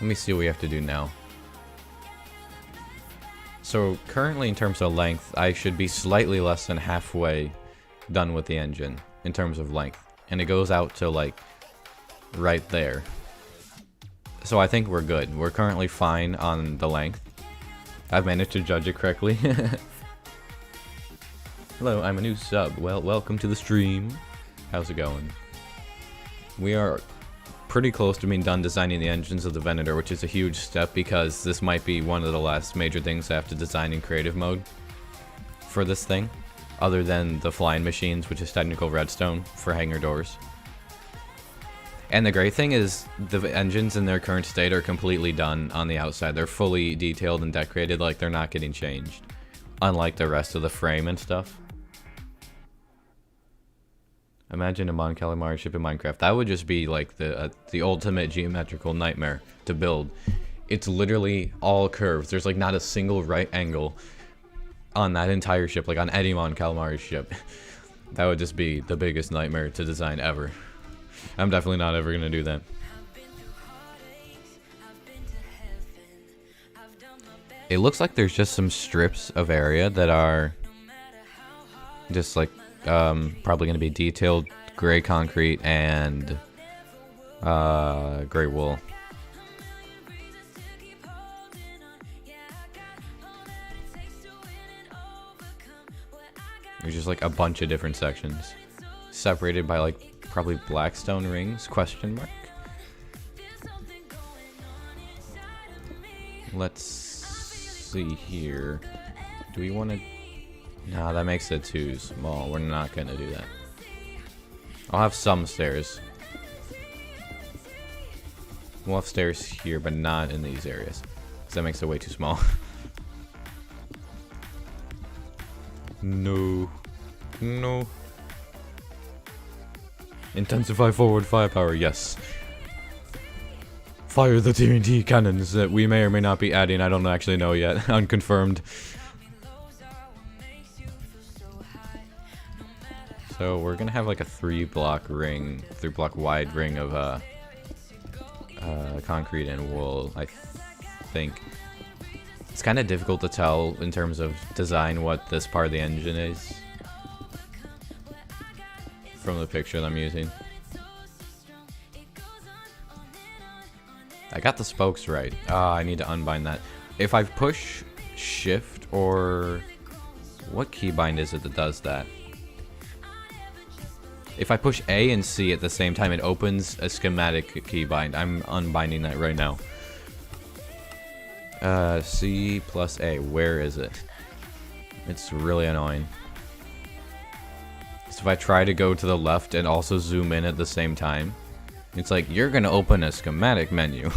Let me see what we have to do now. So currently in terms of length, I should be slightly less than halfway done with the engine in terms of length. And it goes out to like right there. So I think we're good. We're currently fine on the length. I've managed to judge it correctly. Hello, I'm a new sub. Well, welcome to the stream. How's it going? We are pretty close to being done designing the engines of the Venator, which is a huge step because this might be one of the last major things I have to design in creative mode for this thing, other than the flying machines, which is technical redstone for hangar doors. And the great thing is the engines in their current state are completely done on the outside. They're fully detailed and decorated, like they're not getting changed, unlike the rest of the frame and stuff. Imagine a Mon Calamari ship in Minecraft. That would just be like the ultimate geometrical nightmare to build. It's literally all curves. There's like not a single right angle on that entire ship, like on any Mon Calamari ship. That would just be the biggest nightmare to design ever. I'm definitely not ever gonna do that. It looks like there's just some strips of area that are just like probably going to be detailed gray concrete and gray wool. There's just like a bunch of different sections separated by like probably blackstone rings, question mark. Let's see here. Do we want to... Nah, that makes it too small. We're not gonna do that. I'll have some stairs. We'll have stairs here, but not in these areas, because that makes it way too small. No. No. Intensify forward firepower, yes. Fire the TNT cannons that we may or may not be adding. I don't actually know yet. Unconfirmed. So we're gonna have like a 3-block wide ring of concrete and wool, I think. It's kind of difficult to tell in terms of design what this part of the engine is from the picture that I'm using. I got the spokes right. Ah, I need to unbind that. If I push shift or... what keybind is it that does that? If I push A and C at the same time, it opens a schematic keybind. I'm unbinding that right now. C plus A. Where is it? It's really annoying. So if I try to go to the left and also zoom in at the same time, it's like, you're gonna open a schematic menu.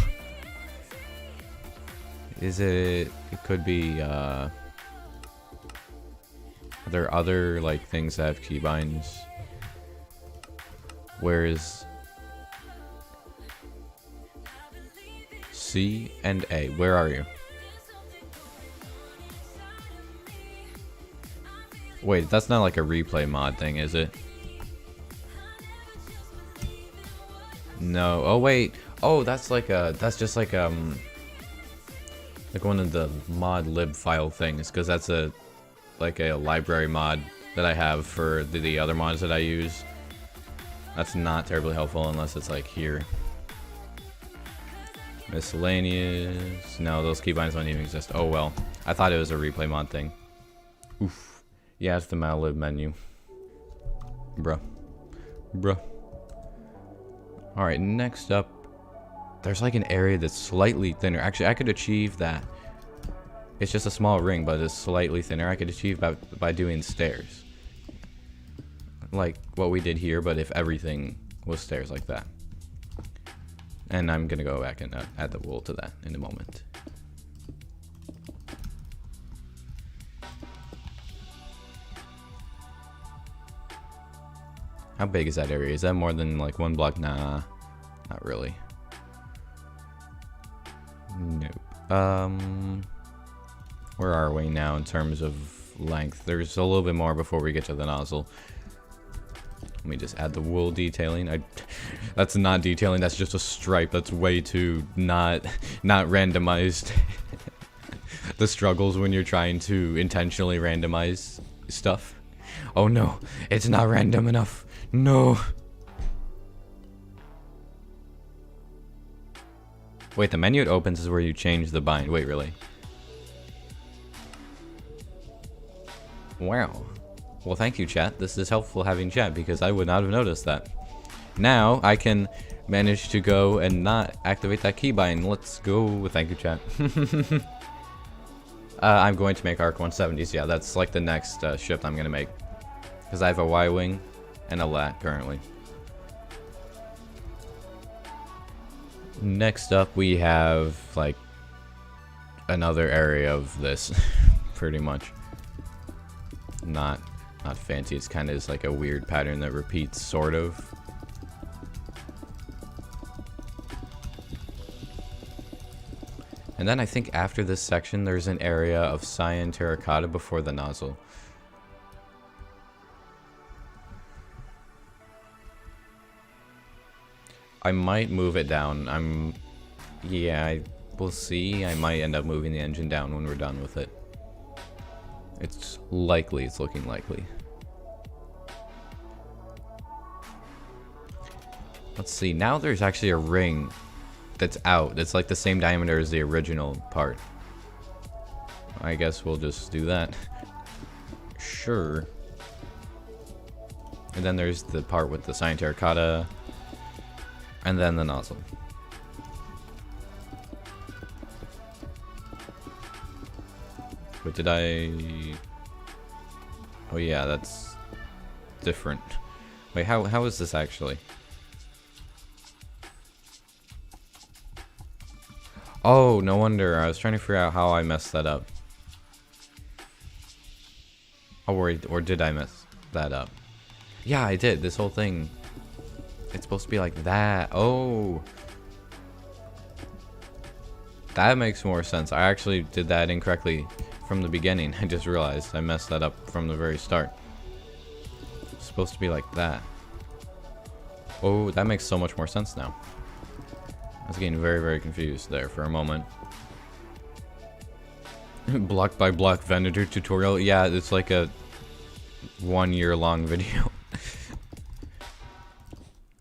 Is it... it could be, are there other, like, things that have keybinds? Where is C and A? Where are you? Wait, that's not like a replay mod thing, is it? No. Oh wait. Oh, that's like a... that's just like one of the mod lib file things, because that's a like a library mod that I have for the other mods that I use. That's not terribly helpful unless it's like here. Miscellaneous. No, those keybinds don't even exist. Oh well. I thought it was a replay mod thing. Oof. Yeah, it's the matlib menu. Bruh. Bruh. Alright, next up. There's like an area that's slightly thinner. Actually, I could achieve that. It's just a small ring, but it's slightly thinner. I could achieve by doing stairs. Like what we did here, but if everything was stairs like that. And I'm gonna go back and add the wool to that in a moment. How big is that area? Is that more than like one block? Nah, not really. Nope. Where are we now in terms of length? There's a little bit more before we get to the nozzle. Let me just add the wool detailing. That's not detailing, that's just a stripe. That's way too not randomized. The struggles when you're trying to intentionally randomize stuff. Oh no, it's not random enough. No. Wait, the menu it opens is where you change the bind. Wait, really? Wow. Well, thank you, chat. This is helpful having chat because I would not have noticed that. Now I can manage to go and not activate that keybind. Let's go. Thank you, chat. I'm going to make ARC 170s. Yeah, that's like the next shift I'm going to make. Because I have a Y-wing and a lat currently. Next up, we have like another area of this, pretty much. Not fancy. It's kind of like a weird pattern that repeats, sort of. And then I think after this section, there's an area of cyan terracotta before the nozzle. I might move it down. Yeah, we'll see. I might end up moving the engine down when we're done with it. It's likely. It's looking likely. Let's see. Now there's actually a ring that's out. It's like the same diameter as the original part. I guess we'll just do that. Sure. And then there's the part with the cyan terracotta. And then the nozzle. But did I... Oh yeah, that's different. Wait, how is this actually? Oh, no wonder. I was trying to figure out how I messed that up. Oh, or did I mess that up? Yeah, I did. This whole thing... It's supposed to be like that. Oh. That makes more sense. I actually did that incorrectly from the beginning. I just realized I messed that up from the very start. It's supposed to be like that. Oh, that makes so much more sense now. I was getting very, very confused there for a moment. Block by block Venator tutorial. Yeah, it's like a 1 year long video.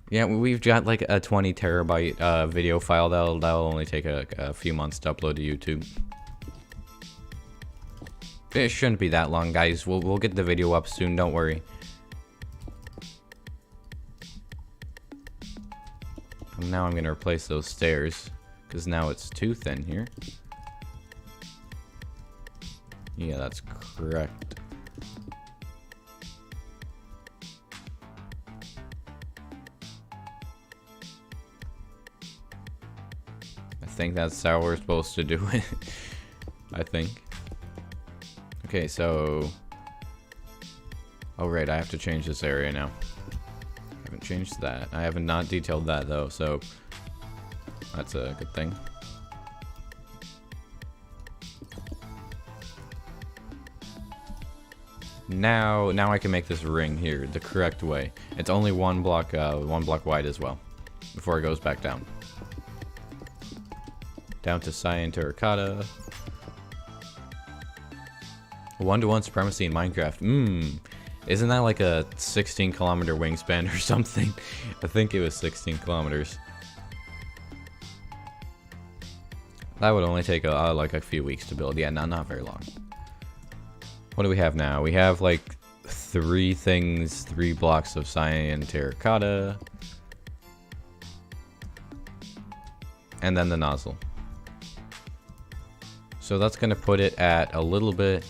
Yeah, we've got like a 20 terabyte video file that'll only take a few months to upload to YouTube. It shouldn't be that long, guys. We'll get the video up soon. Don't worry. Now I'm gonna replace those stairs because now it's too thin here. Yeah, that's correct. I think that's how we're supposed to do it. I think. Okay, so... Oh, right, I have to change this area now. I haven't changed that. I haven't not detailed that, though, so... That's a good thing. Now I can make this ring here the correct way. It's only one block wide as well, before it goes back down. Down to cyan terracotta. 1-to-1 supremacy in Minecraft. Isn't that like a 16-kilometer wingspan or something? I think it was 16 kilometers. That would only take like a few weeks to build. Yeah, not very long. What do we have now? We have like 3 blocks of cyan terracotta. And then the nozzle. So that's gonna put it at a little bit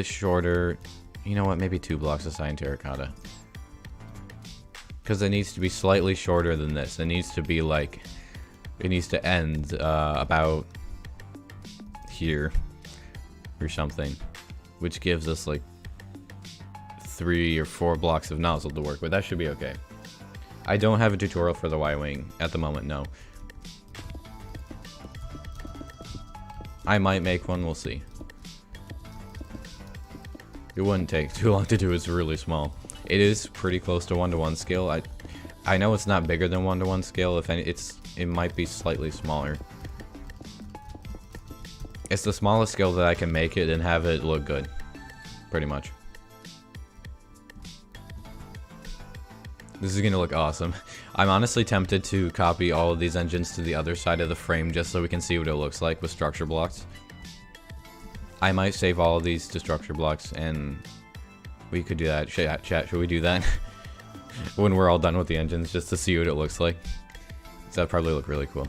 shorter. You know what, maybe 2 blocks of cyan terracotta. Because it needs to be slightly shorter than this. It needs to be like, it needs to end about here or something. Which gives us like 3 or 4 blocks of nozzle to work with. That should be okay. I don't have a tutorial for the Y-wing at the moment, no. I might make one, we'll see. It wouldn't take too long to do, it's really small. It is pretty close to 1-to-1 scale. I know it's not bigger than 1-to-1 scale, if any, it might be slightly smaller. It's the smallest scale that I can make it and have it look good. Pretty much. This is gonna look awesome. I'm honestly tempted to copy all of these engines to the other side of the frame just so we can see what it looks like with structure blocks. I might save all of these to structure blocks and we could do that. Chat, should we do that? When we're all done with the engines just to see what it looks like. So that'd probably look really cool.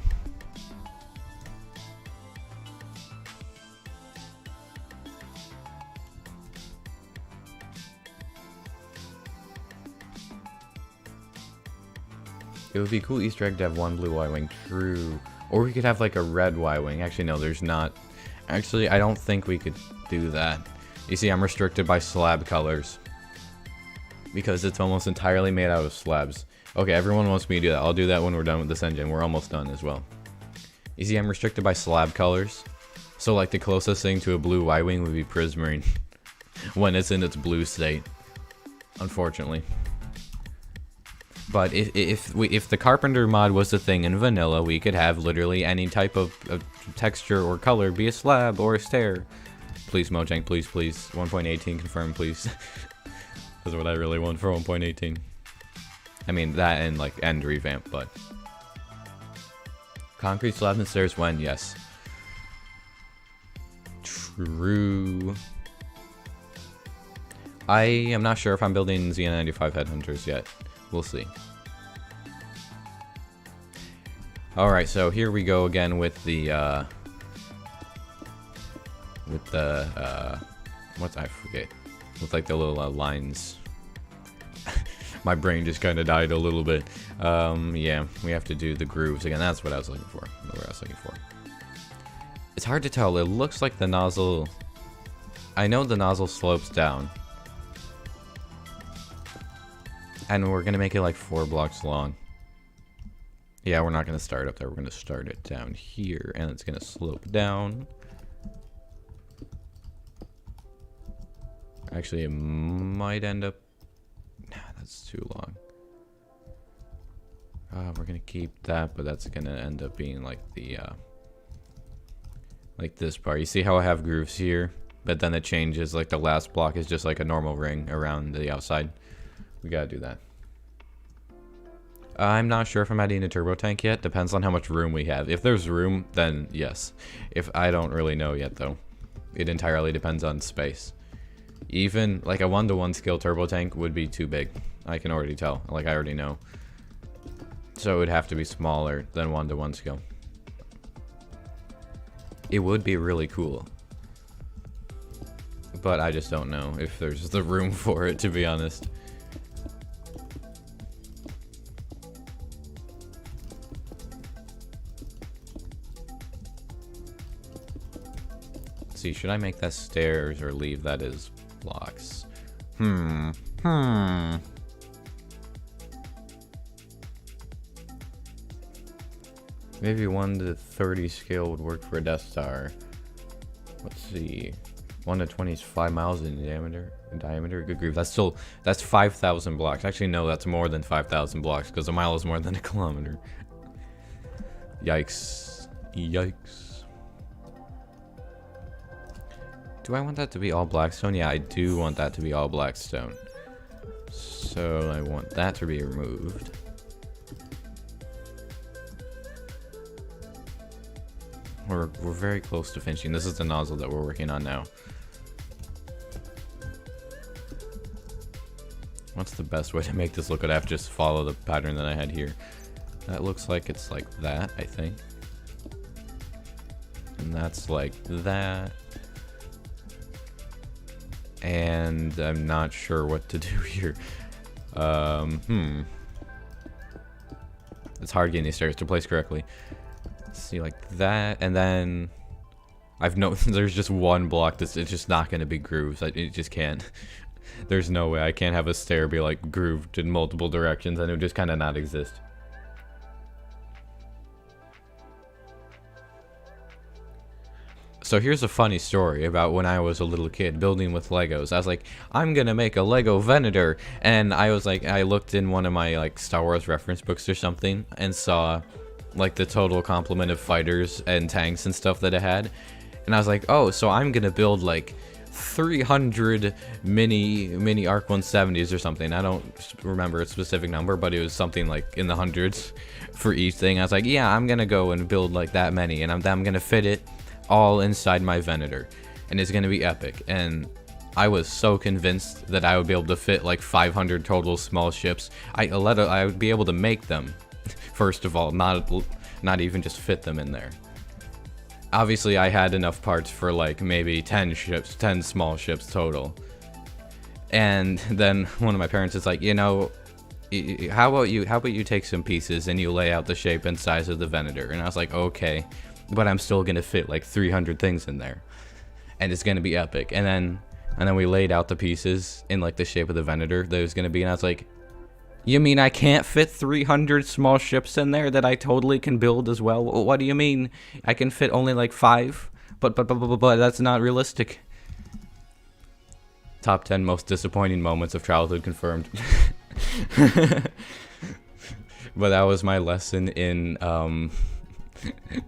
It would be a cool Easter egg to have 1 blue Y-wing, true. Or we could have like a red Y-wing. Actually, no, there's not. Actually, I don't think we could do that. You see, I'm restricted by slab colors. Because it's almost entirely made out of slabs. Okay, everyone wants me to do that. I'll do that when we're done with this engine. We're almost done as well. You see, I'm restricted by slab colors. So like the closest thing to a blue Y-wing would be Prismarine. When it's in its blue state. Unfortunately. But if the Carpenter mod was the thing in vanilla, we could have literally any type of texture or color be a slab or a stair. Please, Mojang, please, please. 1.18 confirm, please. That's what I really want for 1.18. I mean, that and like end revamp, but... Concrete slab and stairs when? Yes. True. I am not sure if I'm building Z95 Headhunters yet. We'll see. Alright, so here we go again with the, what, I forget. With like the little lines. My brain just kind of died a little bit. Yeah, we have to do the grooves again. That's what I was looking for. What I was looking for. It's hard to tell. It looks like the nozzle... I know the nozzle slopes down. And we're going to make it like 4 blocks long. Yeah, we're not going to start up there. We're going to start it down here. And it's going to slope down. Actually, it might end up... Nah, that's too long. We're going to keep that, but that's going to end up being like the... Like this part. You see how I have grooves here? But then it changes, like the last block is just like a normal ring around the outside. We gotta do that. I'm not sure if I'm adding a turbo tank yet. Depends on how much room we have. If there's room, then yes. If I don't really know yet though. It entirely depends on space. Even like a 1-to-1 skill turbo tank would be too big. I can already tell. Like I already know. So it would have to be smaller than 1-to-1 skill. It would be really cool. But I just don't know if there's the room for it, to be honest. Let's see, should I make that stairs or leave that as blocks? Maybe 1 to 30 scale would work for a Death Star. Let's see. 1 to 20 is 5 miles in diameter. Good grief. That's 5,000 blocks. Actually, no, that's more than 5,000 blocks because a mile is more than a kilometer. Yikes. Yikes. Do I want that to be all blackstone? Yeah, I do want that to be all blackstone. So I want that to be removed. We're very close to finishing. This is the nozzle that we're working on now. What's the best way to make this look good? I have to just follow the pattern that I had here. That looks like it's like that, I think. And that's like that. And I'm not sure what to do here. It's hard getting these stairs to place correctly. See, like that, and then I've noticed there's just one block that's it's just not going to be grooves. It just can't. There's no way I can't have a stair be like grooved in multiple directions, and it would just kind of not exist. So here's a funny story about when I was a little kid building with Legos. I was like, I'm gonna make a Lego Venator, and I was like, I looked in one of my like Star Wars reference books or something and saw like the total complement of fighters and tanks and stuff that it had, and I was like, oh, so I'm gonna build like 300 mini Arc 170s or something. I don't remember a specific number, but it was something like in the hundreds for each thing. I was like, yeah, I'm gonna go and build like that many, and I'm gonna fit it all inside my Venator, and it's gonna be epic. And I was so convinced that I would be able to fit like 500 total small ships. I would be able to make them. First of all, not even just fit them in there. Obviously, I had enough parts for like maybe 10 small ships total. And then one of my parents is like, you know, how about you take some pieces and you lay out the shape and size of the Venator? And I was like, okay, but I'm still gonna fit like 300 things in there, and it's gonna be epic. And then we laid out the pieces in like the shape of the Venator that it was gonna be, and I was like, you mean I can't fit 300 small ships in there that I totally can build as well? What do you mean? I can fit only like 5? But that's not realistic. Top 10 most disappointing moments of childhood confirmed. But that was my lesson in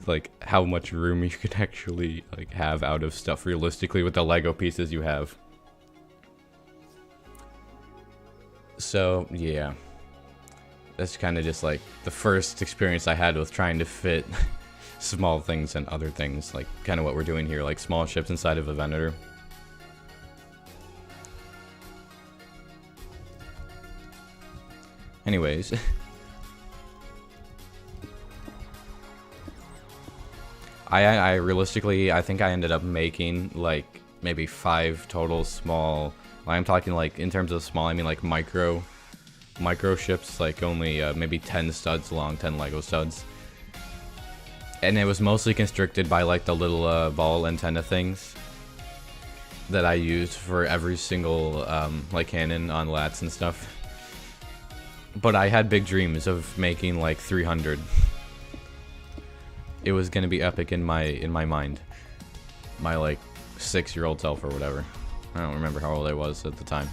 like how much room you could actually like have out of stuff realistically with the Lego pieces you have. So yeah, that's kind of just like the first experience I had with trying to fit small things and other things, like kind of what we're doing here, like small ships inside of a Venator. Anyways, I realistically, I think I ended up making like maybe 5 total small. I'm talking like in terms of small, I mean like micro ships, like only maybe 10 studs long, 10 Lego studs. And it was mostly constricted by like the little ball antenna things that I used for every single like cannon on lats and stuff. But I had big dreams of making like 300. It was gonna be epic in my mind. My like 6-year-old self or whatever. I don't remember how old I was at the time.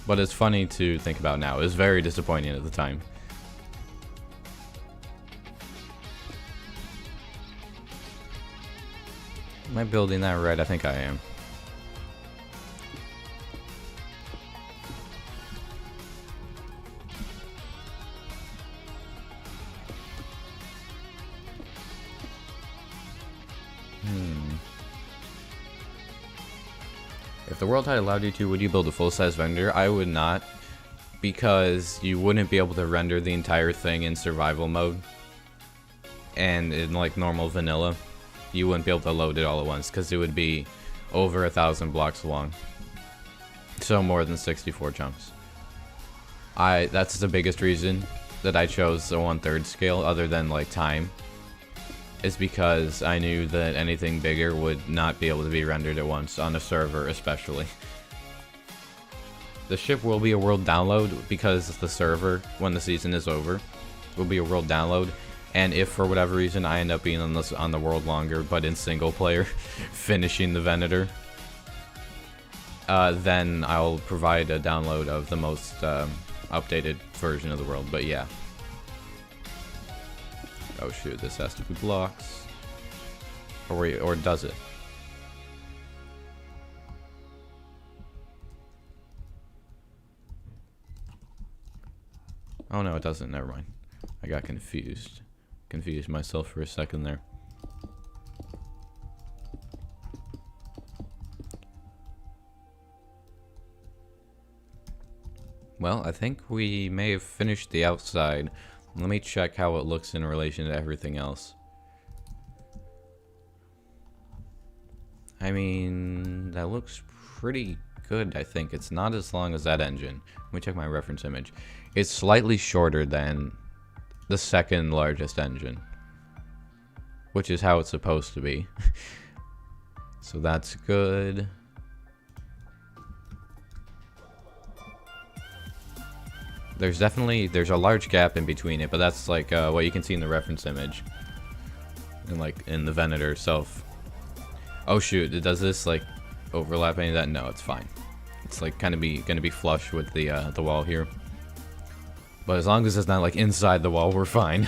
But it's funny to think about now. It was very disappointing at the time. Am I building that right? I think I am. If the world had allowed you to, would you build a full-size Venator? I would not, because you wouldn't be able to render the entire thing in survival mode. And in like normal vanilla, you wouldn't be able to load it all at once, because it would be over 1,000 blocks long. So more than 64 chunks. That's the biggest reason that I chose the 1/3 scale, other than like time. Is because I knew that anything bigger would not be able to be rendered at once, on a server especially. The ship will be a world download, because the server, when the season is over, will be a world download. And if for whatever reason I end up being on the world longer, but in single player, finishing the Venator, then I'll provide a download of the most updated version of the world. But yeah. Oh shoot, this has to be blocks. Or does it? Oh no, it doesn't, never mind. I got confused. Confused myself for a second there. Well, I think we may have finished the outside. Let me check how it looks in relation to everything else. I mean, that looks pretty good, I think. It's not as long as that engine. Let me check my reference image. It's slightly shorter than the second largest engine, which is how it's supposed to be. So that's good. There's a large gap in between it, but that's like what you can see in the reference image, and like in the Venator itself. Oh shoot! Does this like overlap any of that? No, it's fine. It's like gonna be flush with the wall here. But as long as it's not like inside the wall, we're fine.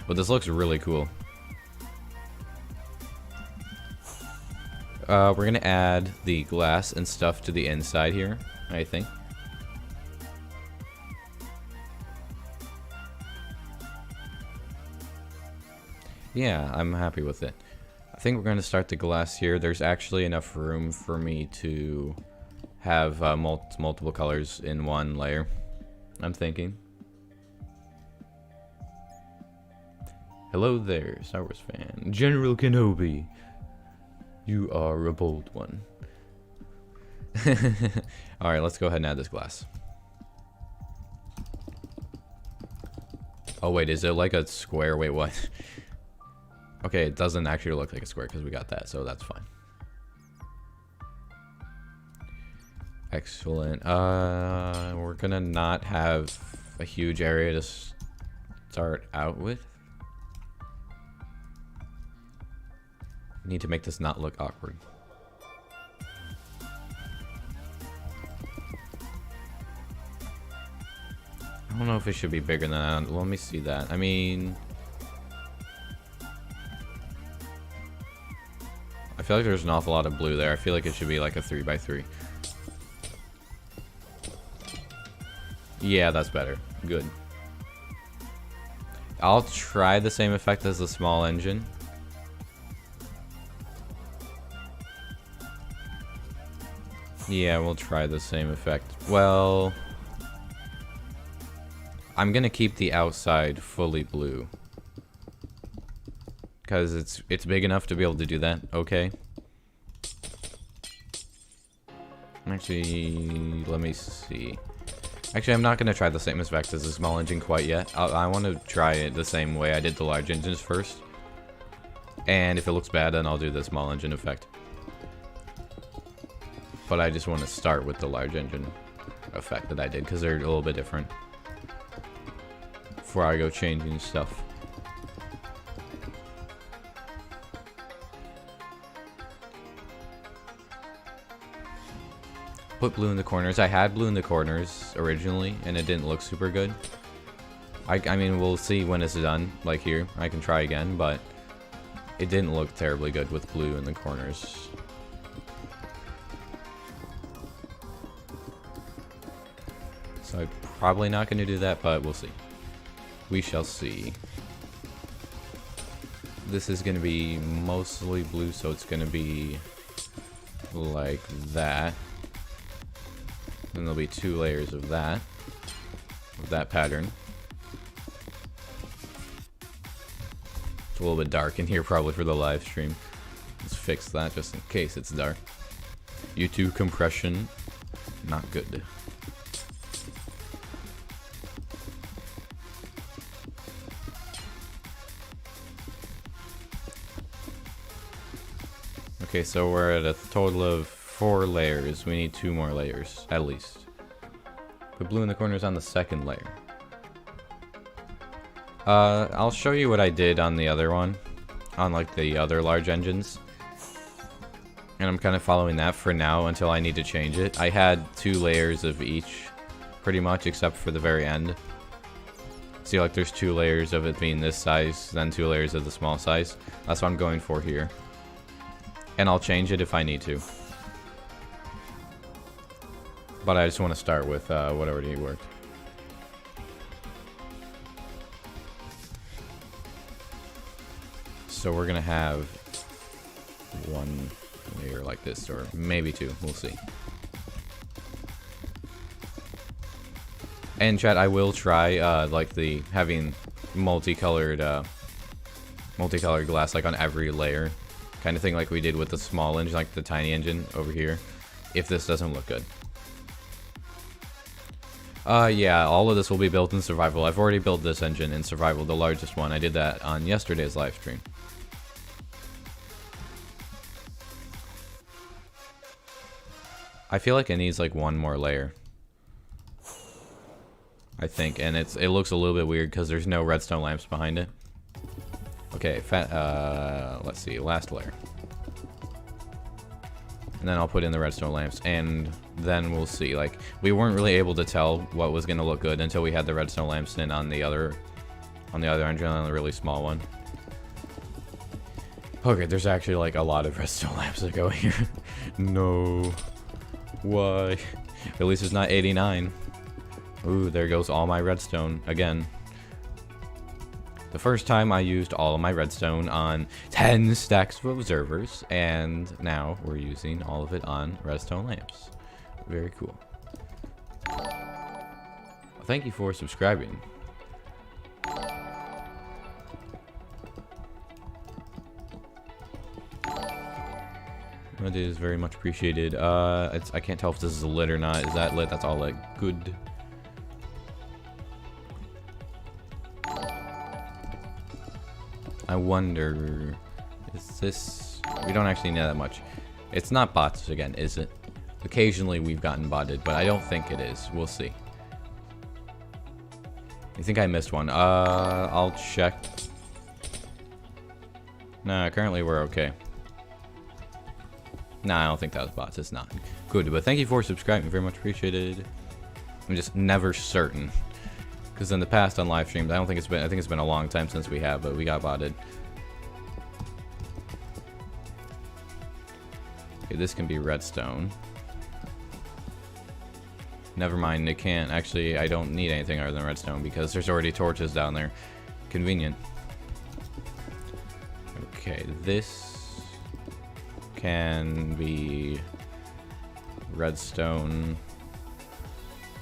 But this looks really cool. We're gonna add the glass and stuff to the inside here, I think. Yeah, I'm happy with it. I think we're going to start the glass here. There's actually enough room for me to have multiple colors in one layer, I'm thinking. Hello there, Star Wars fan. General Kenobi. You are a bold one. Alright, let's go ahead and add this glass. Oh wait, is it like a square? Wait, what? Okay, it doesn't actually look like a square because we got that, so that's fine. Excellent. We're gonna not have a huge area to start out with. We need to make this not look awkward. I don't know if it should be bigger than that. Let me see that. I mean, I feel like there's an awful lot of blue there. I feel like it should be like a 3x3. Yeah, that's better. Good. I'll try the same effect as the small engine. Yeah, we'll try the same effect. Well, I'm gonna keep the outside fully blue, because it's big enough to be able to do that. Okay. Actually, let me see. Actually, I'm not gonna try the same effect as the small engine quite yet. I want to try it the same way I did the large engines first. And if it looks bad, then I'll do the small engine effect. But I just want to start with the large engine effect that I did, because they're a little bit different, before I go changing stuff. Put blue in the corners. I had blue in the corners originally, and it didn't look super good. I mean, we'll see when it's done. Like here, I can try again, but it didn't look terribly good with blue in the corners. So I'm probably not going to do that, but we'll see. We shall see. This is going to be mostly blue, so it's going to be like that. Then there'll be 2 layers of that pattern. It's a little bit dark in here probably for the live stream. Let's fix that just in case it's dark. YouTube compression, not good. Okay, so we're at a total of 4 layers. We need 2 more layers, at least. Put blue in the corners on the 2nd layer. I'll show you what I did on the other one, on like the other large engines. And I'm kind of following that for now until I need to change it. I had 2 layers of each, pretty much, except for the very end. See, like there's 2 layers of it being this size, then 2 layers of the small size. That's what I'm going for here. And I'll change it if I need to. But I just want to start with what already worked. So we're going to have 1 layer like this, or maybe 2. We'll see. And chat, I will try like the having multicolored glass like on every layer. Kind of thing like we did with the small engine, like the tiny engine over here, if this doesn't look good. Yeah, all of this will be built in survival. I've already built this engine in survival, the largest one. I did that on yesterday's live stream. I feel like it needs like 1 more layer, I think, and it looks a little bit weird because there's no redstone lamps behind it. Okay, let's see, last layer. And then I'll put in the redstone lamps, and then we'll see. Like, we weren't really able to tell what was gonna look good until we had the redstone lamps in on the other engine, on the really small one. Okay, there's actually like a lot of redstone lamps that go here. No. Why? At least it's not 89. Ooh, there goes all my redstone again. The first time I used all of my redstone on 10 stacks of observers, and now we're using all of it on redstone lamps. Very cool. Thank you for subscribing. That is very much appreciated. I can't tell if this is lit or not. Is that lit? That's all lit. Good. I wonder, is this, we don't actually know that much. It's not bots again, is it? Occasionally we've gotten botted, but I don't think it is. We'll see. I think I missed one. I'll check. Nah, currently we're okay. Nah, I don't think that was bots. It's not. Good, but thank you for subscribing. Very much appreciated. I'm just never certain. Because in the past on live streams, I think it's been a long time since we have, but we got botted. Okay, this can be redstone. Never mind, it can't. Actually, I don't need anything other than redstone because there's already torches down there. Convenient. Okay, this can be redstone.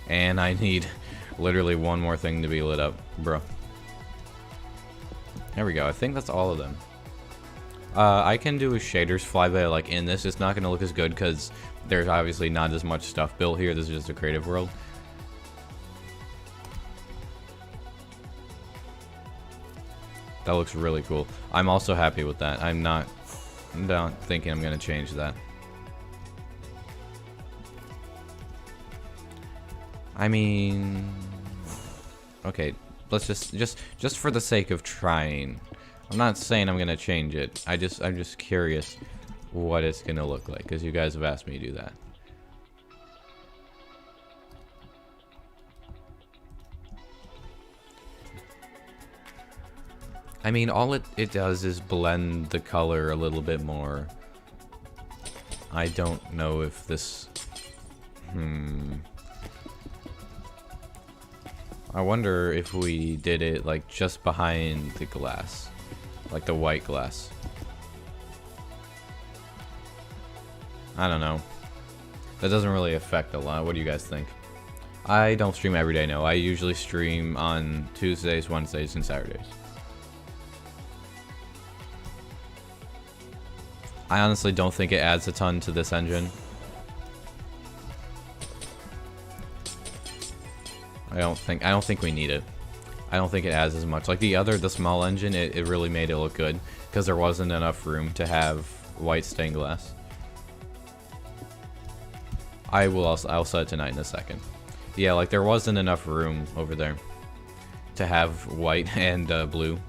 And I need literally 1 more thing to be lit up, bro. There we go. I think that's all of them. I can do a shaders flyby like in this. It's not going to look as good because there's obviously not as much stuff built here. This is just a creative world. That looks really cool. I'm also happy with that. I'm not thinking I'm going to change that. I mean, okay, let's just for the sake of trying. I'm not saying I'm gonna change it. I'm just curious what it's gonna look like because you guys have asked me to do that. I mean, all it does is blend the color a little bit more. I don't know if this... I wonder if we did it, like, just behind the glass. Like the white glass. I don't know. That doesn't really affect a lot. What do you guys think? I don't stream every day, no. I usually stream on Tuesdays, Wednesdays, and Saturdays. I honestly don't think it adds a ton to this engine. I don't think we need it. I don't think it adds as much. Like the small engine, it really made it look good because there wasn't enough room to have white stained glass. I'll set it tonight in a second. Yeah, like there wasn't enough room over there to have white and blue.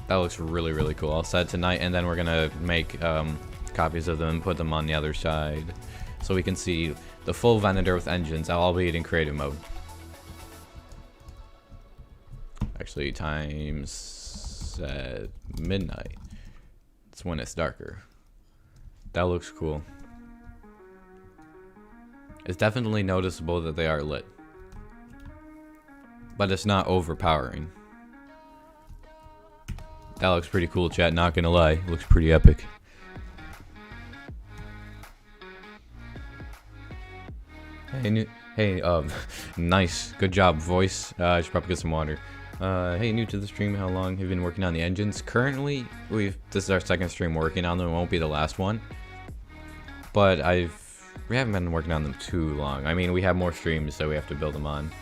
That looks really, really cool. I'll set it tonight, and then we're gonna make copies of them and put them on the other side, so we can see the full Venator with engines, albeit in creative mode. Actually, time's at midnight. It's when it's darker. That looks cool. It's definitely noticeable that they are lit, but it's not overpowering. That looks pretty cool, chat, not gonna lie. Looks pretty epic. Hey, nice. Good job, voice. I should probably get some water. Hey, new to the stream, how long have you been working on the engines? Currently, this is our second stream working on them. It won't be the last one. But we haven't been working on them too long. I mean, we have more streams, so we have to build them on.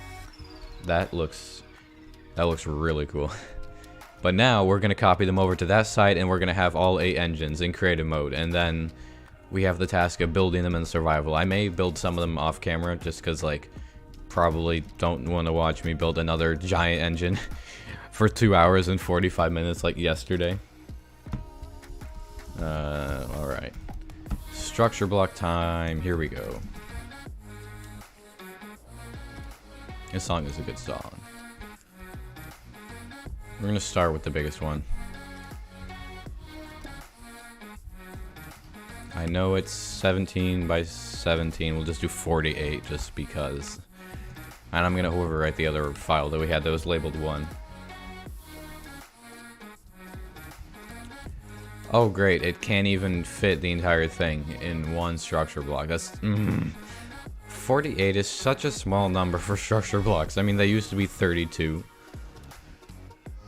That looks really cool. But now we're gonna copy them over to that side, and we're gonna have all 8 engines in creative mode, and then we have the task of building them in survival. I may build some of them off camera, just because, like, probably don't want to watch me build another giant engine for 2 hours and 45 minutes like yesterday. Alright. Structure block time. Here we go. This song is a good song. We're gonna start with the biggest one. I know it's 17 by 17. We'll just do 48 just because. And I'm gonna overwrite the other file that we had that was labeled 1. Oh great, it can't even fit the entire thing in one structure block. That's 48 is such a small number for structure blocks. I mean, they used to be 32.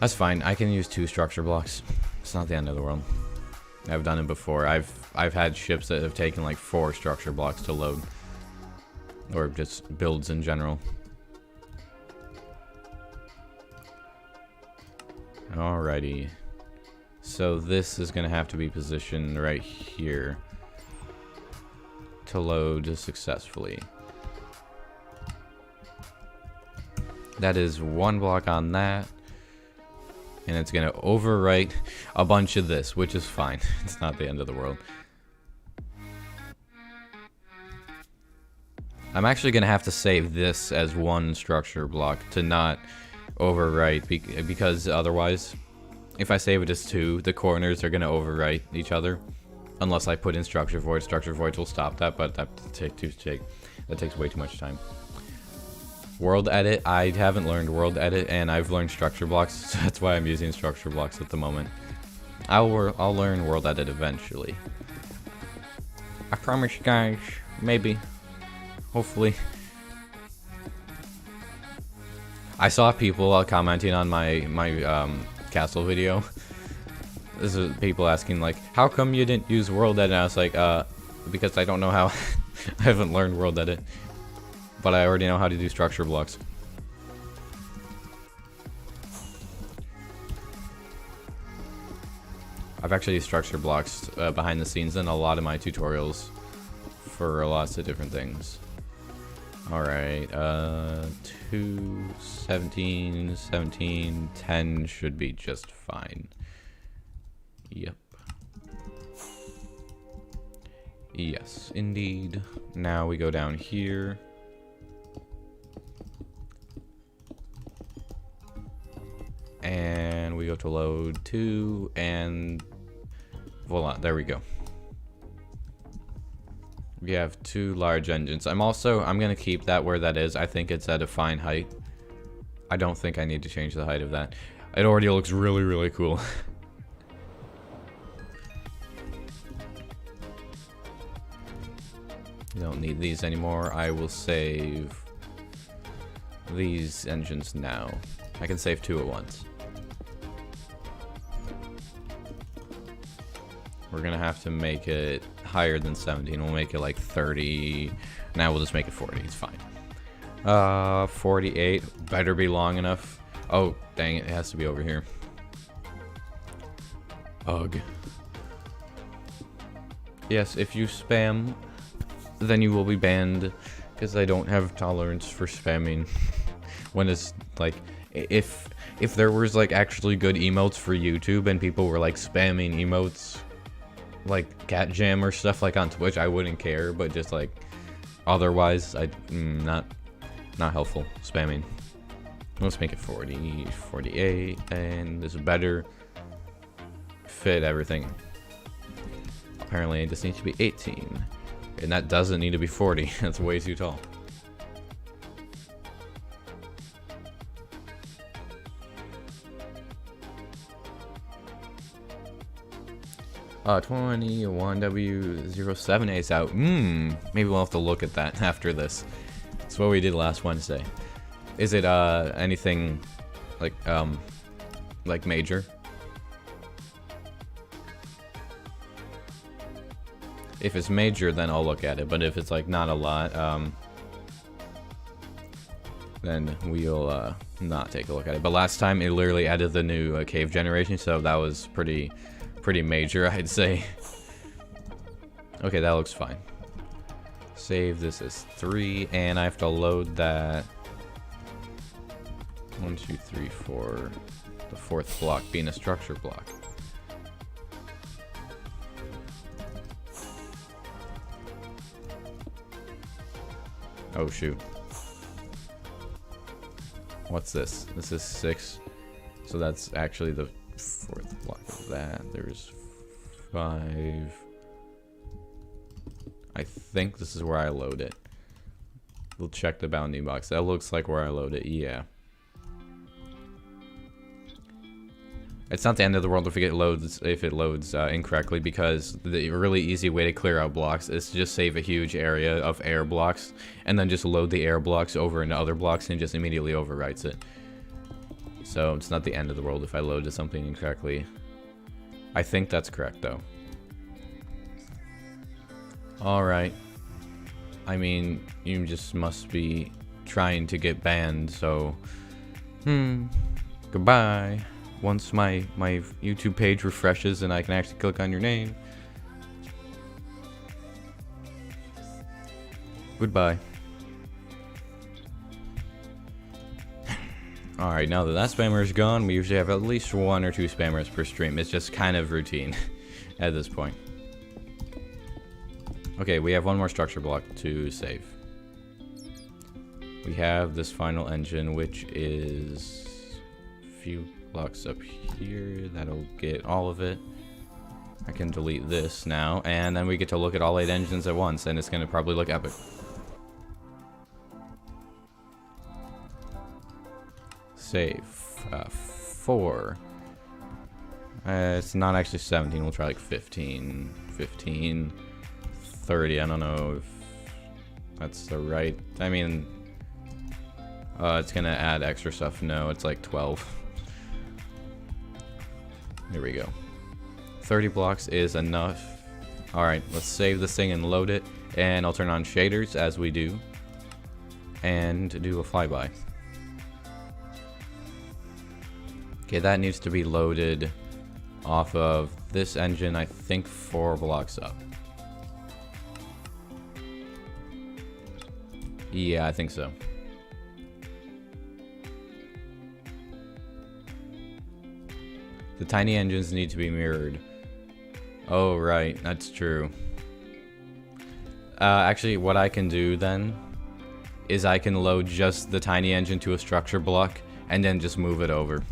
That's fine. I can use 2 structure blocks. It's not the end of the world. I've done it before. I've had ships that have taken like 4 structure blocks to load, or just builds in general. Alrighty. So this is gonna have to be positioned right here to load successfully. That is 1 block on that. And it's gonna overwrite a bunch of this, which is fine. It's not the end of the world. I'm actually gonna have to save this as 1 structure block to not overwrite, because otherwise, if I save it as 2, the corners are gonna overwrite each other. Unless I put in structure void. Structure voids will stop that, but that takes way too much time. World edit, I haven't learned world edit, and I've learned structure blocks, so that's why I'm using structure blocks at the moment. I'll learn world edit eventually. I promise you guys, maybe, hopefully. I saw people commenting on my castle video. This is people asking like, how come you didn't use world edit? And I was like, because I don't know how. I haven't learned world edit. But I already know how to do structure blocks. I've actually used structure blocks behind the scenes in a lot of my tutorials for lots of different things. Alright, 2, 17, 17, 10 should be just fine. Yep. Yes, indeed. Now we go down here. And we go to load 2, and voila, there we go. We have 2 large engines. I'm gonna keep that where that is. I think it's at a fine height. I don't think I need to change the height of that. It already looks really, really cool. You don't need these anymore. I will save these engines now. I can save 2 at once. We're gonna have to make it higher than 17. We'll make it like 30. Now we'll just make it 40. It's fine. 48. Better be long enough. Oh, dang it. It has to be over here. Ugh. Yes, if you spam, then you will be banned, because I don't have tolerance for spamming. When it's like, if there was like actually good emotes for YouTube and people were like spamming emotes like cat jam or stuff like on Twitch, I wouldn't care, but just like otherwise, not helpful spamming. Let's make it 40, 48, and this better fit everything. Apparently this needs to be 18, and that doesn't need to be 40. That's way too tall. 21W07A is out. Maybe we'll have to look at that after this. That's what we did last Wednesday. Is it anything like major? If it's major, then I'll look at it. But if it's like not a lot, then we'll not take a look at it. But last time it literally added the new cave generation, so that was pretty major, I'd say. Okay, that looks fine. Save this as 3, and I have to load that 1, 2, 3, 4, the 4th block being a structure block. Oh shoot. What's this? This is 6, so that's actually the 4th block of that. There's 5. I think this is where I load it. We'll check the bounding box. That looks like where I load it. Yeah. It's not the end of the world if it loads incorrectly, because the really easy way to clear out blocks is to just save a huge area of air blocks and then just load the air blocks over into other blocks and just immediately overwrites it. So it's not the end of the world if I loaded something incorrectly. I think that's correct though. Alright. I mean, you just must be trying to get banned, so goodbye. Once my YouTube page refreshes and I can actually click on your name. Goodbye. Alright, now that spammer is gone, we usually have at least 1 or 2 spammers per stream. It's just kind of routine at this point. Okay, we have 1 more structure block to save. We have this final engine, which is a few blocks up here. That'll get all of it. I can delete this now, and then we get to look at all 8 engines at once, and it's going to probably look epic. Save. 4. It's not actually 17. We'll try like 15. 15. 30. I don't know if that's the right. I mean, it's going to add extra stuff. No, it's like 12. Here we go. 30 blocks is enough. Alright, let's save this thing and load it. And I'll turn on shaders as we do. And do a flyby. Okay, that needs to be loaded off of this engine, I think 4 blocks up. Yeah, I think so. The tiny engines need to be mirrored. Oh, right, that's true. Actually, what I can do then is I can load just the tiny engine to a structure block and then just move it over.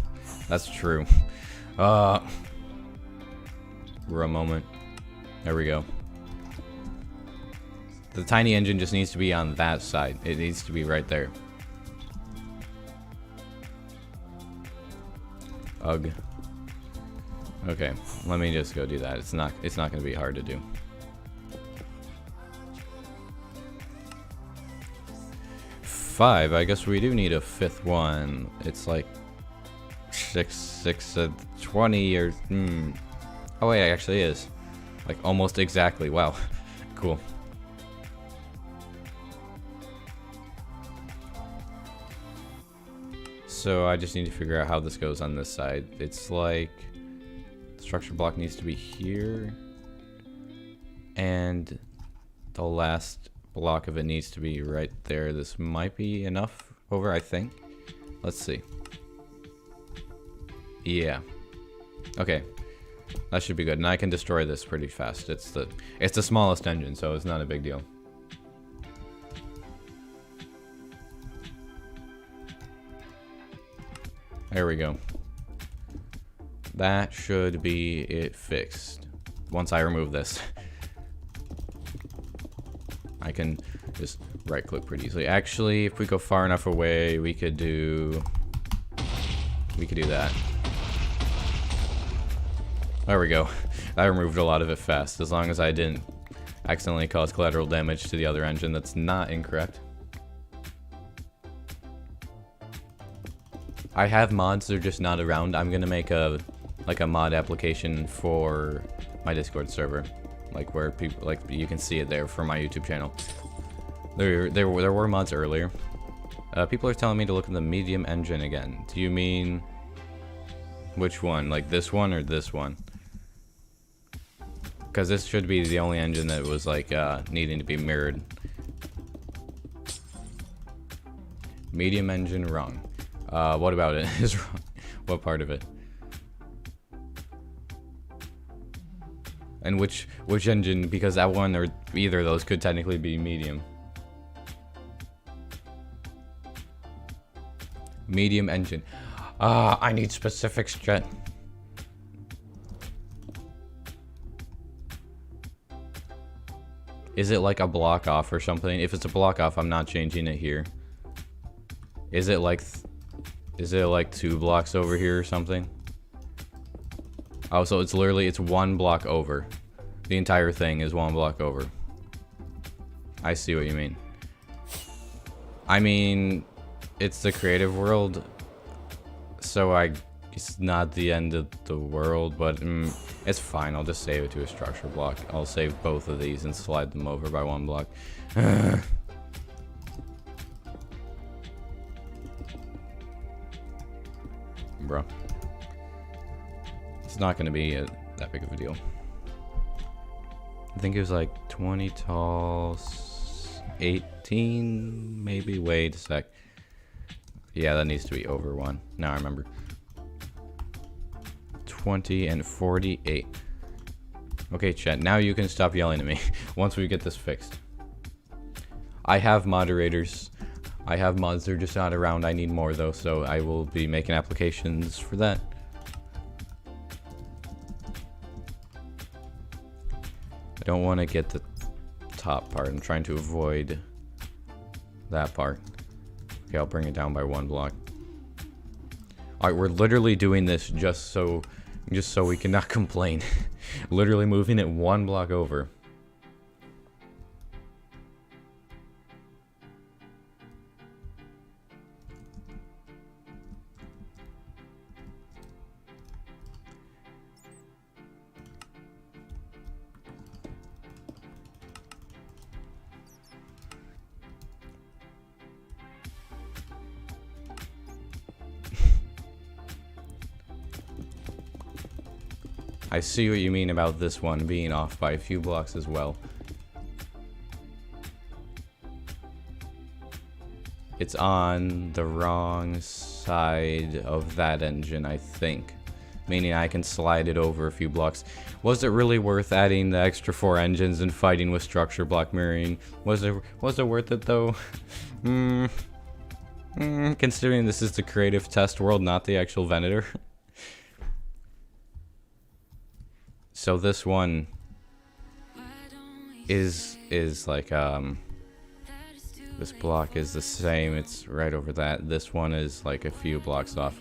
That's true. For a moment. There we go. The tiny engine just needs to be on that side. It needs to be right there. Ugh. Okay, let me just go do that. It's not going to be hard to do. Five. I guess we do need a fifth one. It's like 20 or oh wait, it actually is like almost exactly. Wow. Cool. So I just need to figure out how this goes on this side. It's like the structure block needs to be here, and the last block of it needs to be right there. This might be enough over, I think. Let's see. Yeah. Okay. That should be good. And I can destroy this pretty fast. It's the smallest engine, so it's not a big deal. There we go. That should be it fixed. Once I remove this. I can just right click pretty easily. Actually, if we go far enough away, we could do that. There we go. I removed a lot of it fast, as long as I didn't accidentally cause collateral damage to the other engine. That's not incorrect. I have mods, they're just not around. I'm gonna make a mod application for my Discord server, like where people, like you can see it there for my YouTube channel. There were mods earlier. People are telling me to look at the medium engine again. Do you mean which one? Like this one or this one? Because this should be the only engine that was like needing to be mirrored. Medium engine wrong. What about it is wrong? What part of it? And which engine? Because that one or either of those could technically be medium. Medium engine. I need specifics, Jet. Is it like a block off or something? If it's a block off, I'm not changing it here. Is it like 2 blocks over here or something? Oh, so it's literally, it's 1 block over. The entire thing is 1 block over. I see what you mean. I mean, it's the creative world, so it's not the end of the world, but it's fine. I'll just save it to a structure block. I'll save both of these and slide them over by 1 block. Bro. It's not going to be that big of a deal. I think it was like 20 tall, 18, maybe. Wait a sec. Yeah, that needs to be over 1. Now I remember. 20 and 48. Okay, chat. Now you can stop yelling at me once we get this fixed. I have moderators. I have mods, they're just not around. I need more though, so I will be making applications for that. I don't want to get the top part. I'm trying to avoid that part. Okay, I'll bring it down by 1 block. Alright, we're literally doing this just so we cannot complain. Literally moving it 1 block over. I see what you mean about this one being off by a few blocks as well. It's on the wrong side of that engine, I think. meaning I can slide it over a few blocks. Was it really worth adding the extra 4 engines and fighting with structure block mirroring? Was it worth it though? Considering this is the creative test world, not the actual Venator. So this one is like this block is the same, it's right over that. This one is like a few blocks off.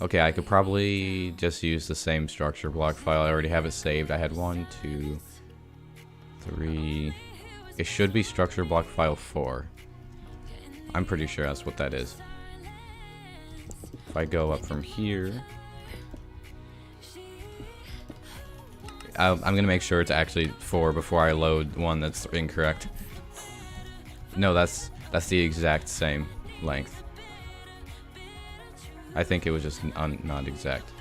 Okay, I could probably just use the same structure block file. I already have it saved. I had 1, 2, 3. It should be structure block file 4. I'm pretty sure that's what that is. If I go up from here, I'm gonna make sure it's actually 4 before I load one that's incorrect. No, that's the exact same length. I think it was just not exact.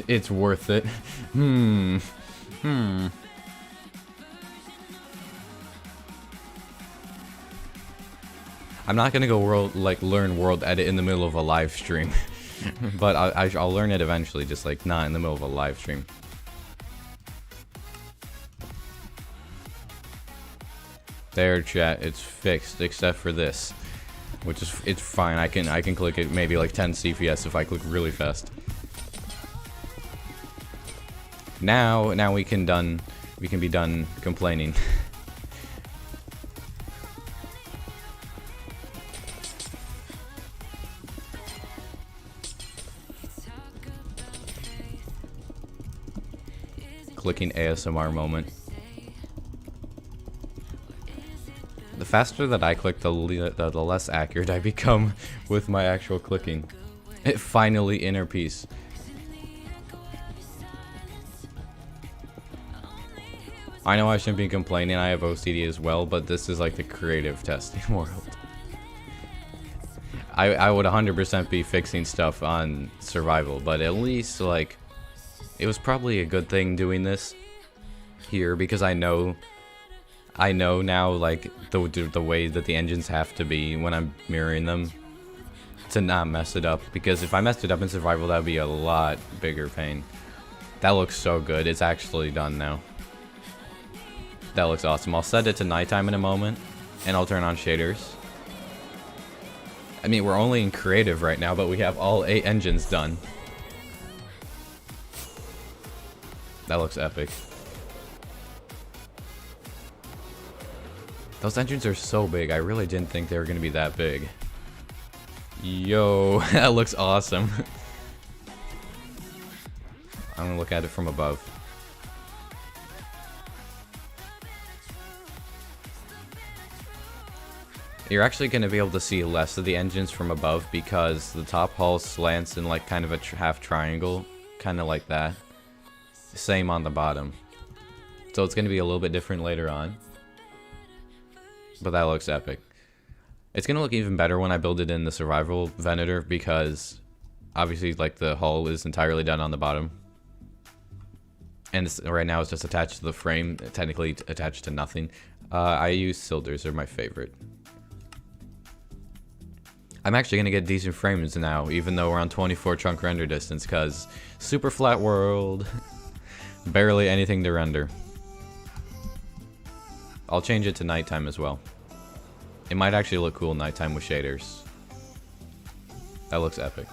It's worth it. I'm not gonna go learn world edit in the middle of a live stream. But I'll learn it eventually, just like not in the middle of a live stream. There, chat, it's fixed except for this, which is it's fine. I can click it maybe like 10 CPS if I click really fast. Now we can be done complaining. Clicking ASMR moment. The faster that I click, the less accurate I become with my actual clicking. It finally inner peace. I know I shouldn't be complaining, I have OCD as well, but this is like the creative testing world. I would 100% be fixing stuff on survival, but at least like it was probably a good thing doing this here because I know now like the way that the engines have to be when I'm mirroring them to not mess it up, because if I messed it up in survival that would be a lot bigger pain. That looks so good. It's actually done now. That looks awesome. I'll set it to nighttime in a moment and I'll turn on shaders. I mean, we're only in creative right now, but we have all 8 engines done. That looks epic. Those engines are so big. I really didn't think they were going to be that big. Yo, that looks awesome. I'm going to look at it from above. You're actually going to be able to see less of the engines from above because the top hull slants in like kind of a half triangle, kind of like that. Same on the bottom. So it's going to be a little bit different later on. But that looks epic. It's going to look even better when I build it in the survival Venator because obviously like the hull is entirely done on the bottom. And right now it's just attached to the frame, technically attached to nothing. I use cylinders, they're my favorite. I'm actually going to get decent frames now, even though we're on 24 chunk render distance, because super flat world, barely anything to render. I'll change it to nighttime as well. It might actually look cool nighttime with shaders. That looks epic.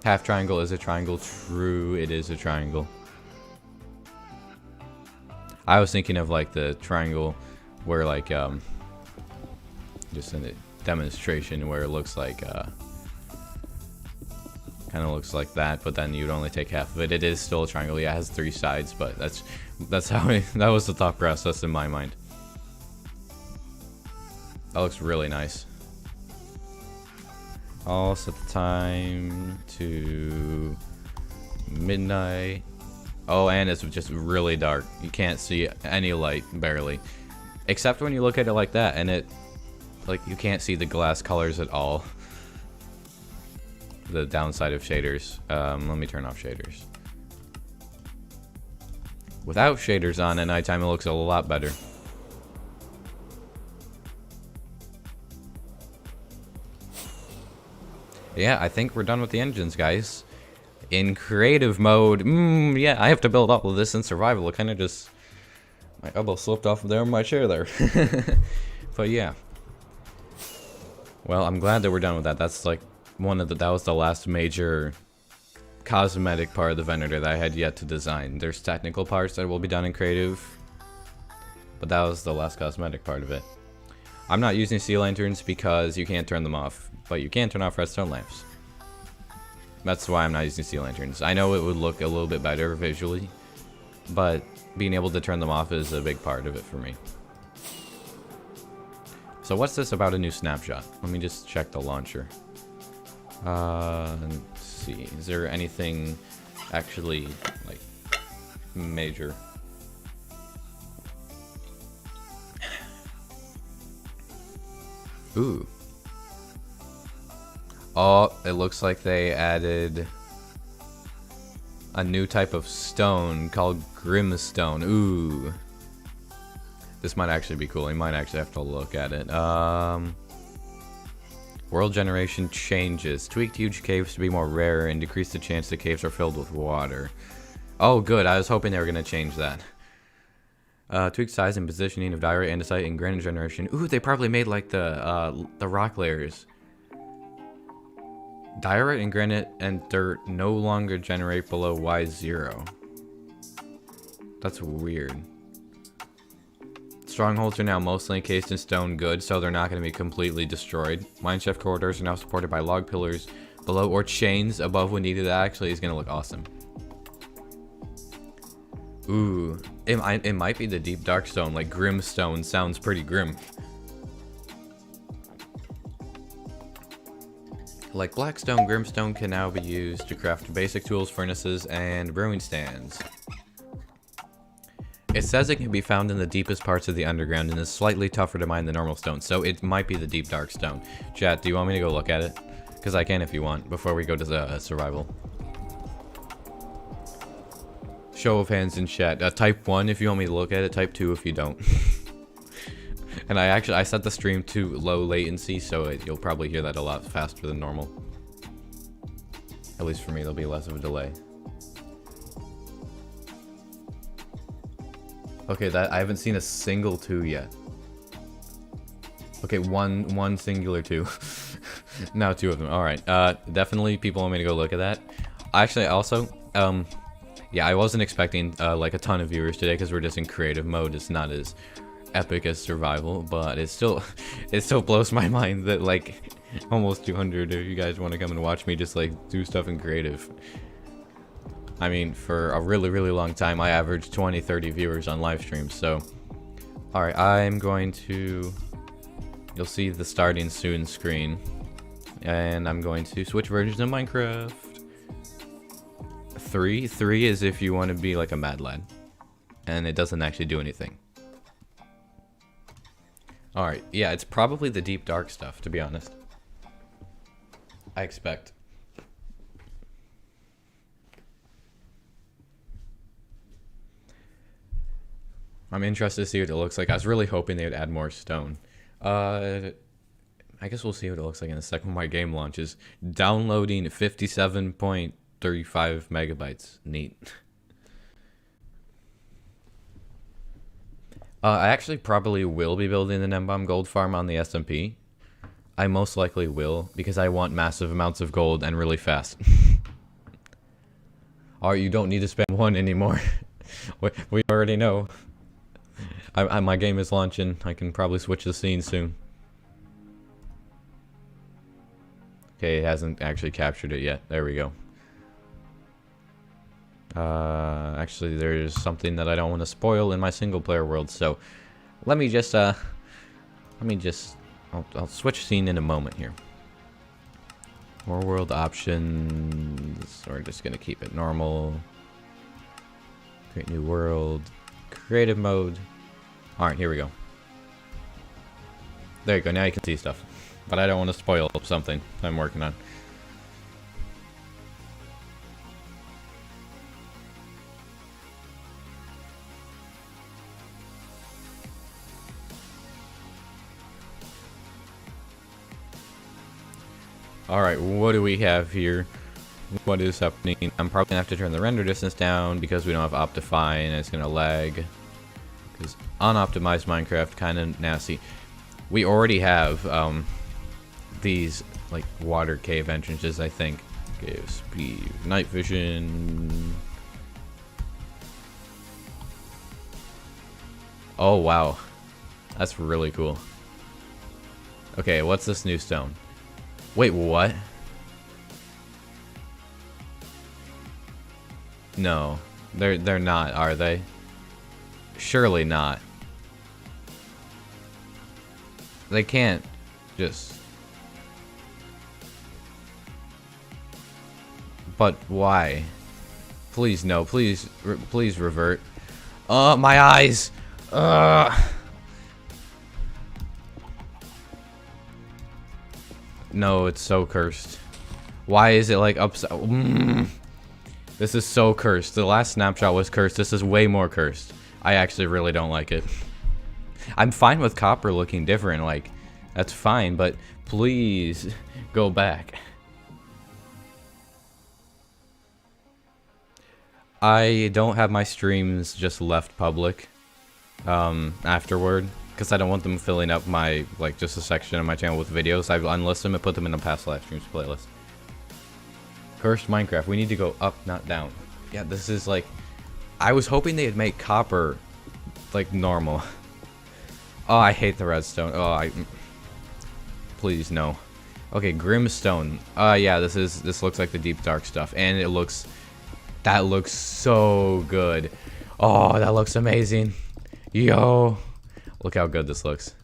Half triangle is a triangle. True, it is a triangle. I was thinking of like the triangle where like just in a demonstration where it looks like kind of looks like that, but then you'd only take half of it. It is still a triangle. Yeah, it has 3 sides, but that's how that was the thought process in my mind. That looks really nice. I'll set the time to midnight. Oh, and it's just really dark. You can't see any light, barely. Except when you look at it like that, and it, like, you can't see the glass colors at all. The downside of shaders. Let me turn off shaders. Without shaders on at nighttime, it looks a lot better. Yeah, I think we're done with the engines, guys. In creative mode, yeah, I have to build all of this in survival. It kind of just... my elbow slipped off of there in my chair there. But yeah. Well, I'm glad that we're done with that. That's like that was the last major cosmetic part of the Venator that I had yet to design. There's technical parts that will be done in creative, but that was the last cosmetic part of it. I'm not using sea lanterns because you can't turn them off, but you can turn off redstone lamps. That's why I'm not using sea lanterns. I know it would look a little bit better visually, but being able to turn them off is a big part of it for me. So what's this about a new snapshot? Let me just check the launcher. Let's see. Is there anything actually like major? Ooh. Oh, it looks like they added a new type of stone called Grimstone. Ooh. This might actually be cool. You might actually have to look at it. World generation changes. Tweaked huge caves to be more rare and decrease the chance the caves are filled with water. Oh, good. I was hoping they were going to change that. Tweaked size and positioning of diorite, andesite, and granite generation. Ooh, they probably made like the rock layers. Diorite and granite and dirt no longer generate below Y0. That's weird. Strongholds are now mostly encased in stone good, so they're not going to be completely destroyed. Mineshaft corridors are now supported by log pillars below or chains above when needed. That actually is going to look awesome. Ooh, it might be the deep dark stone. Like Grimstone sounds pretty grim. Like Blackstone, Grimstone can now be used to craft basic tools, furnaces, and brewing stands. It says it can be found in the deepest parts of the underground and is slightly tougher to mine than normal stone, so it might be the deep dark stone. Chat, do you want me to go look at it? Because I can if you want, before we go to the survival. Show of hands in chat. Type 1 if you want me to look at it, type 2 if you don't. And I set the stream to low latency, so you'll probably hear that a lot faster than normal. At least for me, there'll be less of a delay. Okay, I haven't seen a single 2 yet. Okay, one singular 2. Now 2 of them. All right. Definitely people want me to go look at that. Actually, also, yeah, I wasn't expecting like a ton of viewers today because we're just in creative mode. It's not as epic as survival, but it still blows my mind that like almost 200 of you guys want to come and watch me just like do stuff in creative. I mean, for a really long time I averaged 20-30 viewers on live streams. So all right, I'm going to, you'll see the starting soon screen, and I'm going to switch versions of Minecraft. 3 is if you want to be like a mad lad, and it doesn't actually do anything. Alright, yeah, it's probably the deep dark stuff, to be honest. I expect. I'm interested to see what it looks like. I was really hoping they would add more stone. I guess we'll see what it looks like in a second when my game launches. Downloading 57.35 megabytes. Neat. I actually probably will be building an M-Bomb gold farm on the SMP. I most likely will, because I want massive amounts of gold and really fast. Alright, you don't need to spend 1 anymore. We already know. My game is launching. I can probably switch the scene soon. Okay, it hasn't actually captured it yet. There we go. Actually, there's something that I don't want to spoil in my single player world, so let me just I'll switch scene in a moment here. More world options. We're just gonna keep it normal. Create new world. Creative mode. Alright, here we go. There you go, now you can see stuff. But I don't want to spoil something I'm working on. Alright, what do we have here? What is happening? I'm probably gonna have to turn the render distance down because we don't have Optify and it's gonna lag. Because unoptimized Minecraft kinda nasty. We already have these like water cave entrances, I think. Okay, speed, night vision. Oh wow. That's really cool. Okay, what's this new stone? Wait, what? No, they're not, are they? Surely not. They can't just... But why? Please no, please revert. My eyes! No, it's so cursed. Why is it like upside? This is so cursed. The last snapshot was cursed. This is way more cursed. I actually really don't like it. I'm fine with copper looking different. Like, that's fine, but please go back. I don't have my streams just left public afterward because I don't want them filling up my, like, just a section of my channel with videos. I've unlisted them and put them in the past live streams playlist. Cursed Minecraft. We need to go up, not down. Yeah, this is like... I was hoping they'd make copper, like, normal. Oh, I hate the redstone. Oh, please, no. Okay, Grimstone. Yeah, this looks like the deep dark stuff. And it looks... That looks so good. Oh, that looks amazing. Yo. Look how good this looks.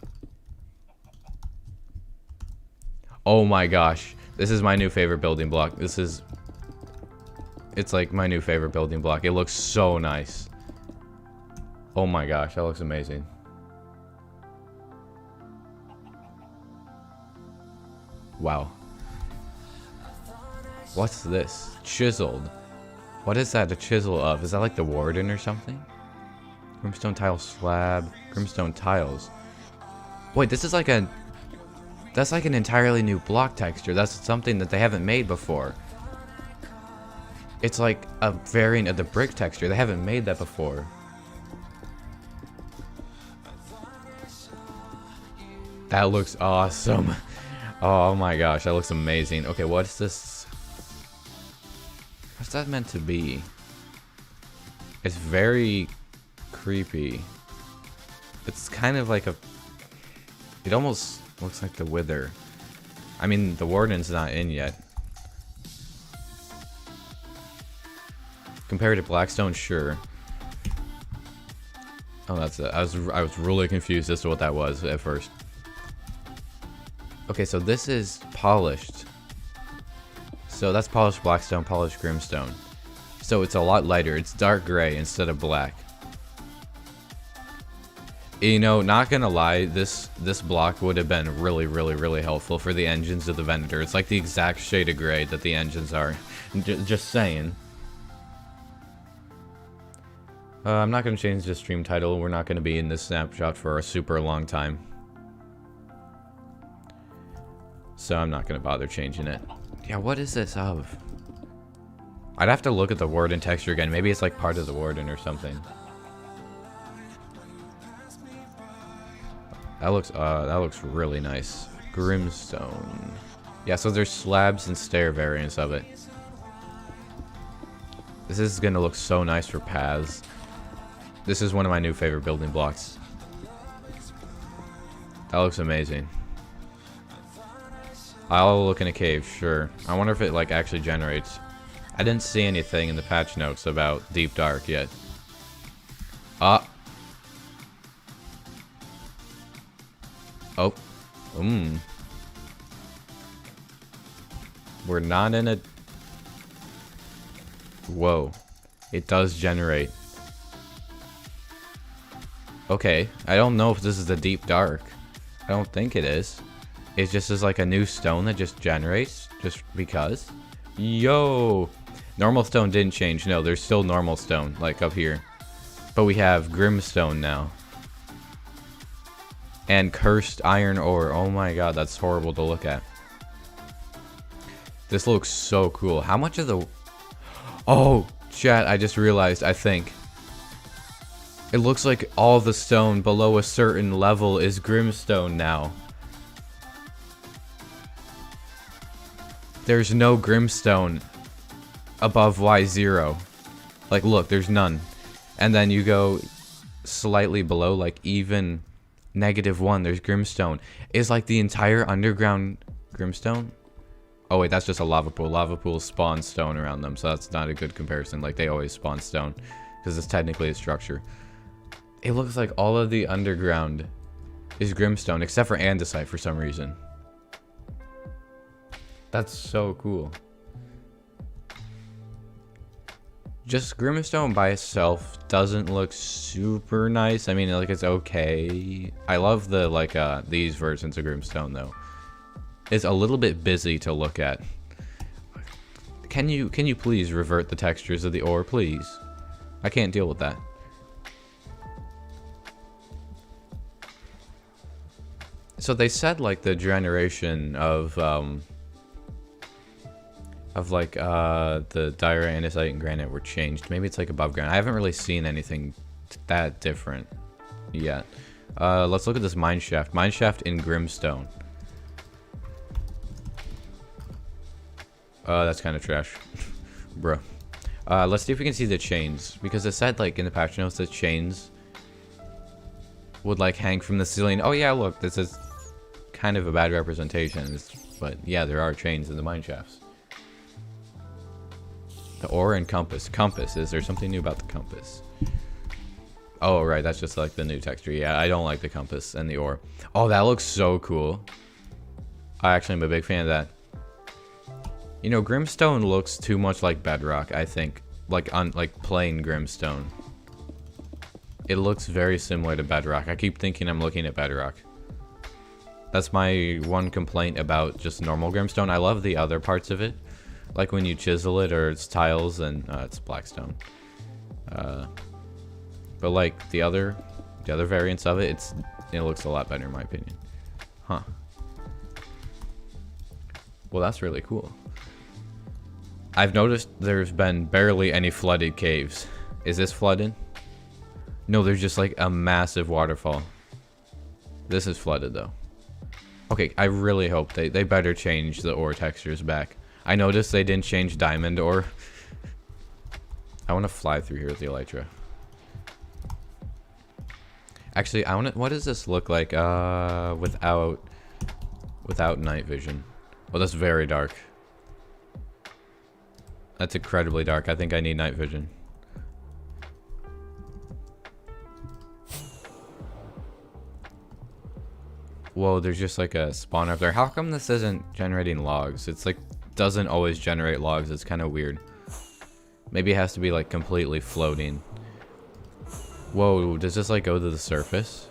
Oh my gosh. This is my new favorite building block. It's like my new favorite building block. It looks so nice. Oh my gosh, that looks amazing. Wow. What's this? Chiseled. What is that a chisel of? Is that like the warden or something? Grimstone tile slab. Grimstone tiles. Wait, this is like a... That's like an entirely new block texture. That's something that they haven't made before. It's like a variant of the brick texture. They haven't made that before. That looks awesome. Oh my gosh, that looks amazing. Okay, what's this? What's that meant to be? It's very creepy. It's kind of like a... It almost looks like the Wither. I mean, the Warden's not in yet. Compared to Blackstone, sure. Oh, that's it. I was really confused as to what that was at first. Okay, so this is polished. So that's polished Blackstone, polished Grimstone. So it's a lot lighter. It's dark gray instead of black. You know, not gonna lie, this block would have been really helpful for the engines of the Venator. It's like the exact shade of gray that the engines are. Just saying. I'm not gonna change the stream title. We're not gonna be in this snapshot for a super long time. So I'm not gonna bother changing it. Yeah, what is this of? I'd have to look at the warden texture again. Maybe it's like part of the warden or something. That looks really nice. Grimstone. Yeah, so there's slabs and stair variants of it. This is gonna look so nice for paths. This is one of my new favorite building blocks. That looks amazing. I'll look in a cave, sure. I wonder if it like actually generates. I didn't see anything in the patch notes about deep dark yet. Oh. We're not in a... Whoa. It does generate. Okay. I don't know if this is the deep dark. I don't think it is. It just is like a new stone that just generates. Just because. Yo! Normal stone didn't change. No, there's still normal stone. Like up here. But we have Grimstone now. And cursed iron ore. Oh my god, that's horrible to look at. This looks so cool. How much of the... Oh, chat, I just realized, I think. It looks like all the stone below a certain level is Grimstone now. There's no Grimstone above Y0. Like, look, there's none. And then you go slightly below, like, even -1, there's Grimstone. Is, like, the entire underground Grimstone? Oh, wait, that's just a lava pool. Lava pools spawn stone around them, so that's not a good comparison. Like, they always spawn stone, because it's technically a structure. It looks like all of the underground is Grimstone, except for andesite for some reason. That's so cool. Just Grimstone by itself doesn't look super nice. I mean, like, it's okay. I love the, like, these versions of Grimstone, though. It's a little bit busy to look at. Can you please revert the textures of the ore, please? I can't deal with that. So they said, like, the generation of like the diorite, andesite, and granite were changed. Maybe it's like above ground. I haven't really seen anything that different yet. Let's look at this mineshaft. Mineshaft in Grimstone. That's kind of trash. Bro. Let's see if we can see the chains. Because it said, like, in the patch notes that chains would, like, hang from the ceiling. Oh, yeah, look. This is kind of a bad representation. But, yeah, there are chains in the mineshafts. The ore and compass. Compass. Is there something new about the compass? Oh, right. That's just, like, the new texture. Yeah, I don't like the compass and the ore. Oh, that looks so cool. I actually am a big fan of that. You know, Grimstone looks too much like bedrock, I think. Like, on, like, plain Grimstone. It looks very similar to bedrock. I keep thinking I'm looking at bedrock. That's my one complaint about just normal Grimstone. I love the other parts of it. Like when you chisel it, or it's tiles, and it's blackstone. But like the other variants of it, it looks a lot better in my opinion. Huh. Well, that's really cool. I've noticed there's been barely any flooded caves. Is this flooded? No, there's just like a massive waterfall. This is flooded though. Okay, I really hope they better change the ore textures back. I noticed they didn't change diamond ore. I want to fly through here with the elytra. Actually, what does this look like without night vision? Well, that's very dark. That's incredibly dark. I think I need night vision. Whoa, there's just like a spawner up there. How come this isn't generating logs? It's like, doesn't always generate logs. It's kind of weird. Maybe it has to be like completely floating. Whoa, does this like go to the surface?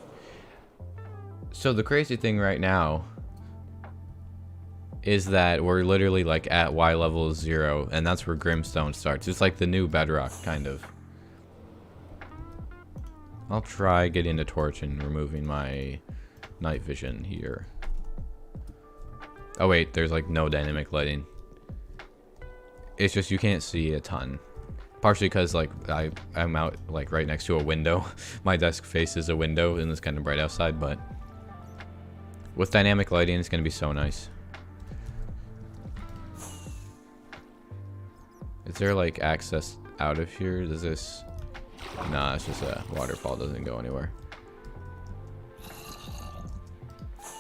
So the crazy thing right now is that we're literally like at Y level 0, and that's where Grimstone starts. It's like the new bedrock, kind of. I'll try getting a torch and removing my night vision here. Oh wait, there's like no dynamic lighting. It's just you can't see a ton. Partially because like I'm out like right next to a window. My desk faces a window and it's kind of bright outside, but with dynamic lighting it's gonna be so nice. Is there like access out of here? Does this... Nah, it's just a waterfall, doesn't go anywhere.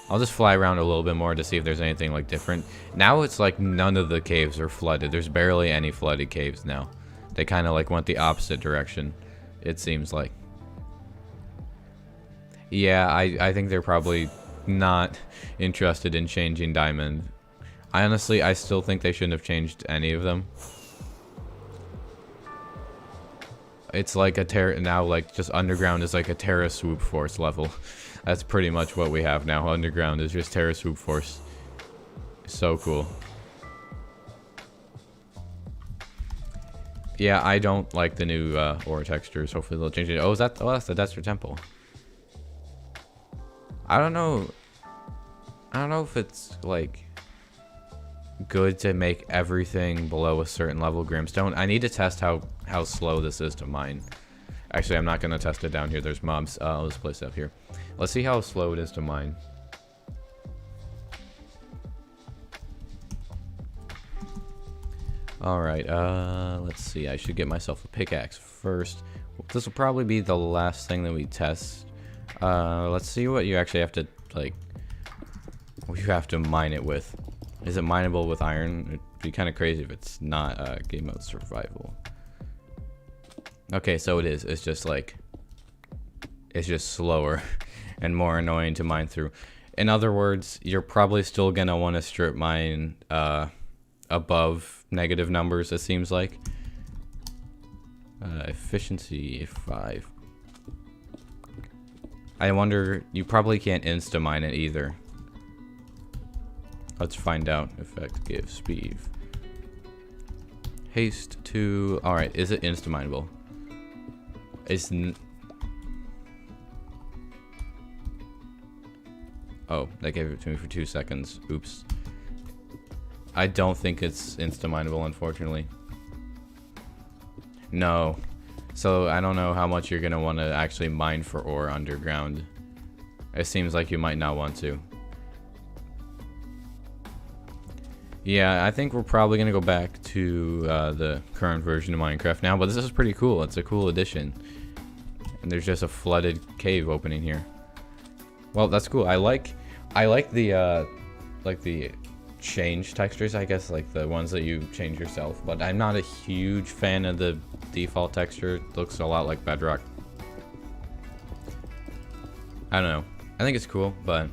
I'll just fly around a little bit more to see if there's anything like different. Now it's like none of the caves are flooded. There's barely any flooded caves now. They kind of like went the opposite direction, it seems like. Yeah, I think they're probably not interested in changing diamond. I still think they shouldn't have changed any of them. It's like a now like just underground is like a Terra Swoop Force level. That's pretty much what we have now. Underground is just Terra Swoop Force. So cool. Yeah, I don't like the new ore textures. Hopefully they'll change it. Oh, that's the Desert Temple. I don't know if it's like good to make everything below a certain level Grimstone. I need to test how slow this is to mine. Actually, I'm not going to test it down here. There's mobs. Let's place it up here. Let's see how slow it is to mine. Alright, let's see. I should get myself a pickaxe first. This will probably be the last thing that we test. Let's see what you actually have to, like, what you have to mine it with. Is it mineable with iron? It'd be kind of crazy if it's not game mode survival. Okay, so it is. It's just like, it's just slower and more annoying to mine through. In other words, you're probably still gonna want to strip mine above negative numbers, it seems like. Efficiency 5. I wonder, you probably can't insta mine it either. Let's find out. Effective speed. Haste 2. Alright, is it insta mineable? It's oh, that gave it to me for 2 seconds. Oops. I don't think it's insta-mineable, unfortunately. No. So, I don't know how much you're going to want to actually mine for ore underground. It seems like you might not want to. Yeah, I think we're probably going to go back to the current version of Minecraft now, but this is pretty cool. It's a cool addition. And there's just a flooded cave opening here. Well, that's cool. I like the change textures, I guess, like the ones that you change yourself, but I'm not a huge fan of the default texture. It looks a lot like bedrock. I don't know. I think it's cool, but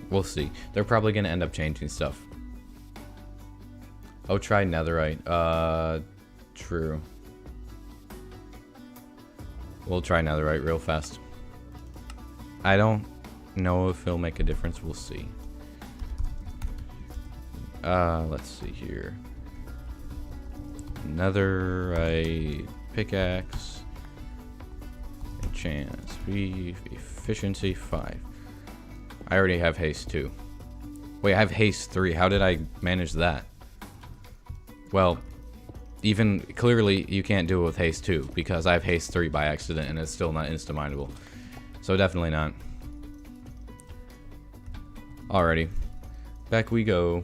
we'll see. They're probably gonna end up changing stuff. Oh, try netherite. True. We'll try netherite real fast. I don't know if it'll make a difference. We'll see. Let's see here. Netherite pickaxe. Enchant speed. Efficiency 5. I already have haste 2. Wait, I have haste 3. How did I manage that? Well, even clearly you can't do it with haste 2 because I have haste 3 by accident and it's still not insta-mineable. So definitely not. Alrighty. Back we go.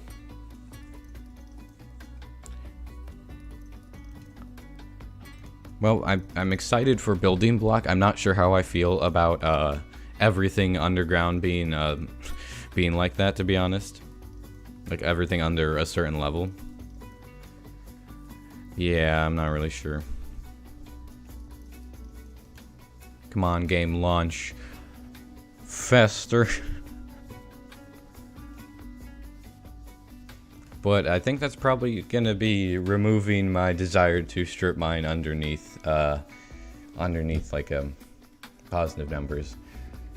Well, I'm excited for building block. I'm not sure how I feel about everything underground being being like that, to be honest. Like everything under a certain level. Yeah, I'm not really sure. Come on, game, launch. Faster. But I think that's probably gonna be removing my desire to strip mine underneath like positive numbers.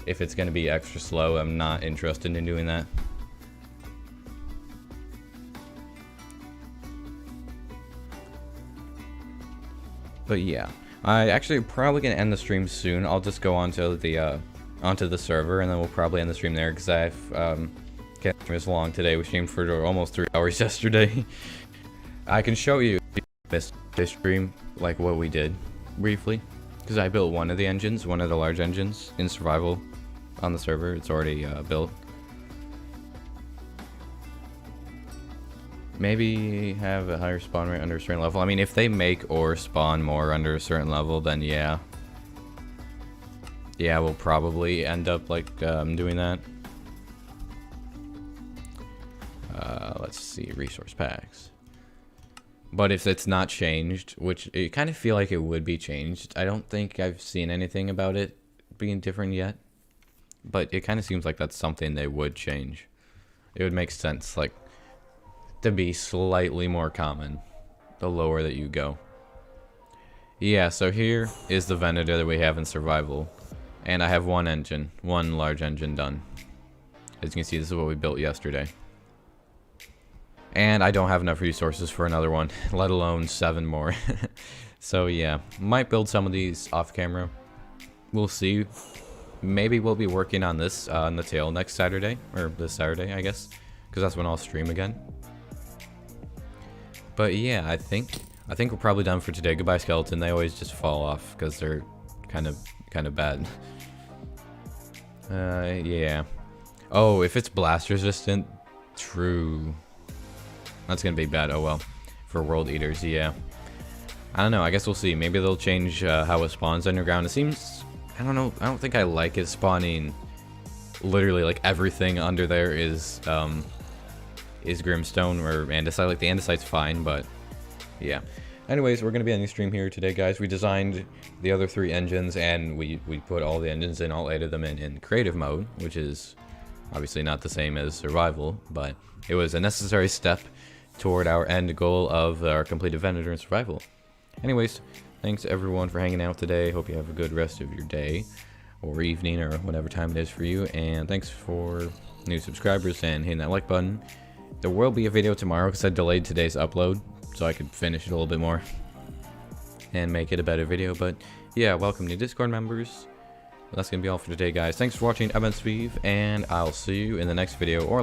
If it's gonna be extra slow, I'm not interested in doing that. But yeah, I actually probably gonna end the stream soon. I'll just go onto the server and then we'll probably end the stream there because I've can't this long today. We streamed for almost 3 hours yesterday. I can show you this stream, like what we did briefly, because I built one of the engines, one of the large engines in survival on the server. It's already built. Maybe have a higher spawn rate under a certain level. I mean, if they make ore spawn more under a certain level, then yeah, we'll probably end up like doing that. Let's see, resource packs. But if it's not changed, which it kind of feel like it would be changed, I don't think I've seen anything about it being different yet. But it kind of seems like that's something they would change. It would make sense, like, to be slightly more common the lower that you go. Yeah, so here is the Venator that we have in survival. And I have one large engine done. As you can see, this is what we built yesterday. And I don't have enough resources for another one, let alone 7 more. So yeah, might build some of these off camera. We'll see. Maybe we'll be working on this on the tail next Saturday, or this Saturday, I guess, because that's when I'll stream again. But yeah, I think we're probably done for today. Goodbye, skeleton. They always just fall off because they're kind of bad. Yeah. Oh, if it's blast resistant, true. That's gonna be bad. Oh well. For world eaters, yeah. I don't know. I guess we'll see. Maybe they'll change how it spawns underground. It seems. I don't know. I don't think I like it spawning. Literally, like everything under there is Grimstone or Andesite. Like the Andesite's fine, but yeah. Anyways, we're gonna be ending the stream here today, guys. We designed the other 3 engines, and we put all the engines in, all 8 of them in creative mode, which is obviously not the same as survival, but it was a necessary step toward our end goal of our completed Venator and survival. Anyways, thanks everyone for hanging out today. Hope you have a good rest of your day or evening or whatever time it is for you, and thanks for new subscribers and hitting that like button. There will be a video tomorrow because I delayed today's upload so I could finish it a little bit more and make it a better video. But yeah, welcome to Discord members. That's gonna be all for today, guys. Thanks for watching. I've been Steve, and I'll see you in the next video or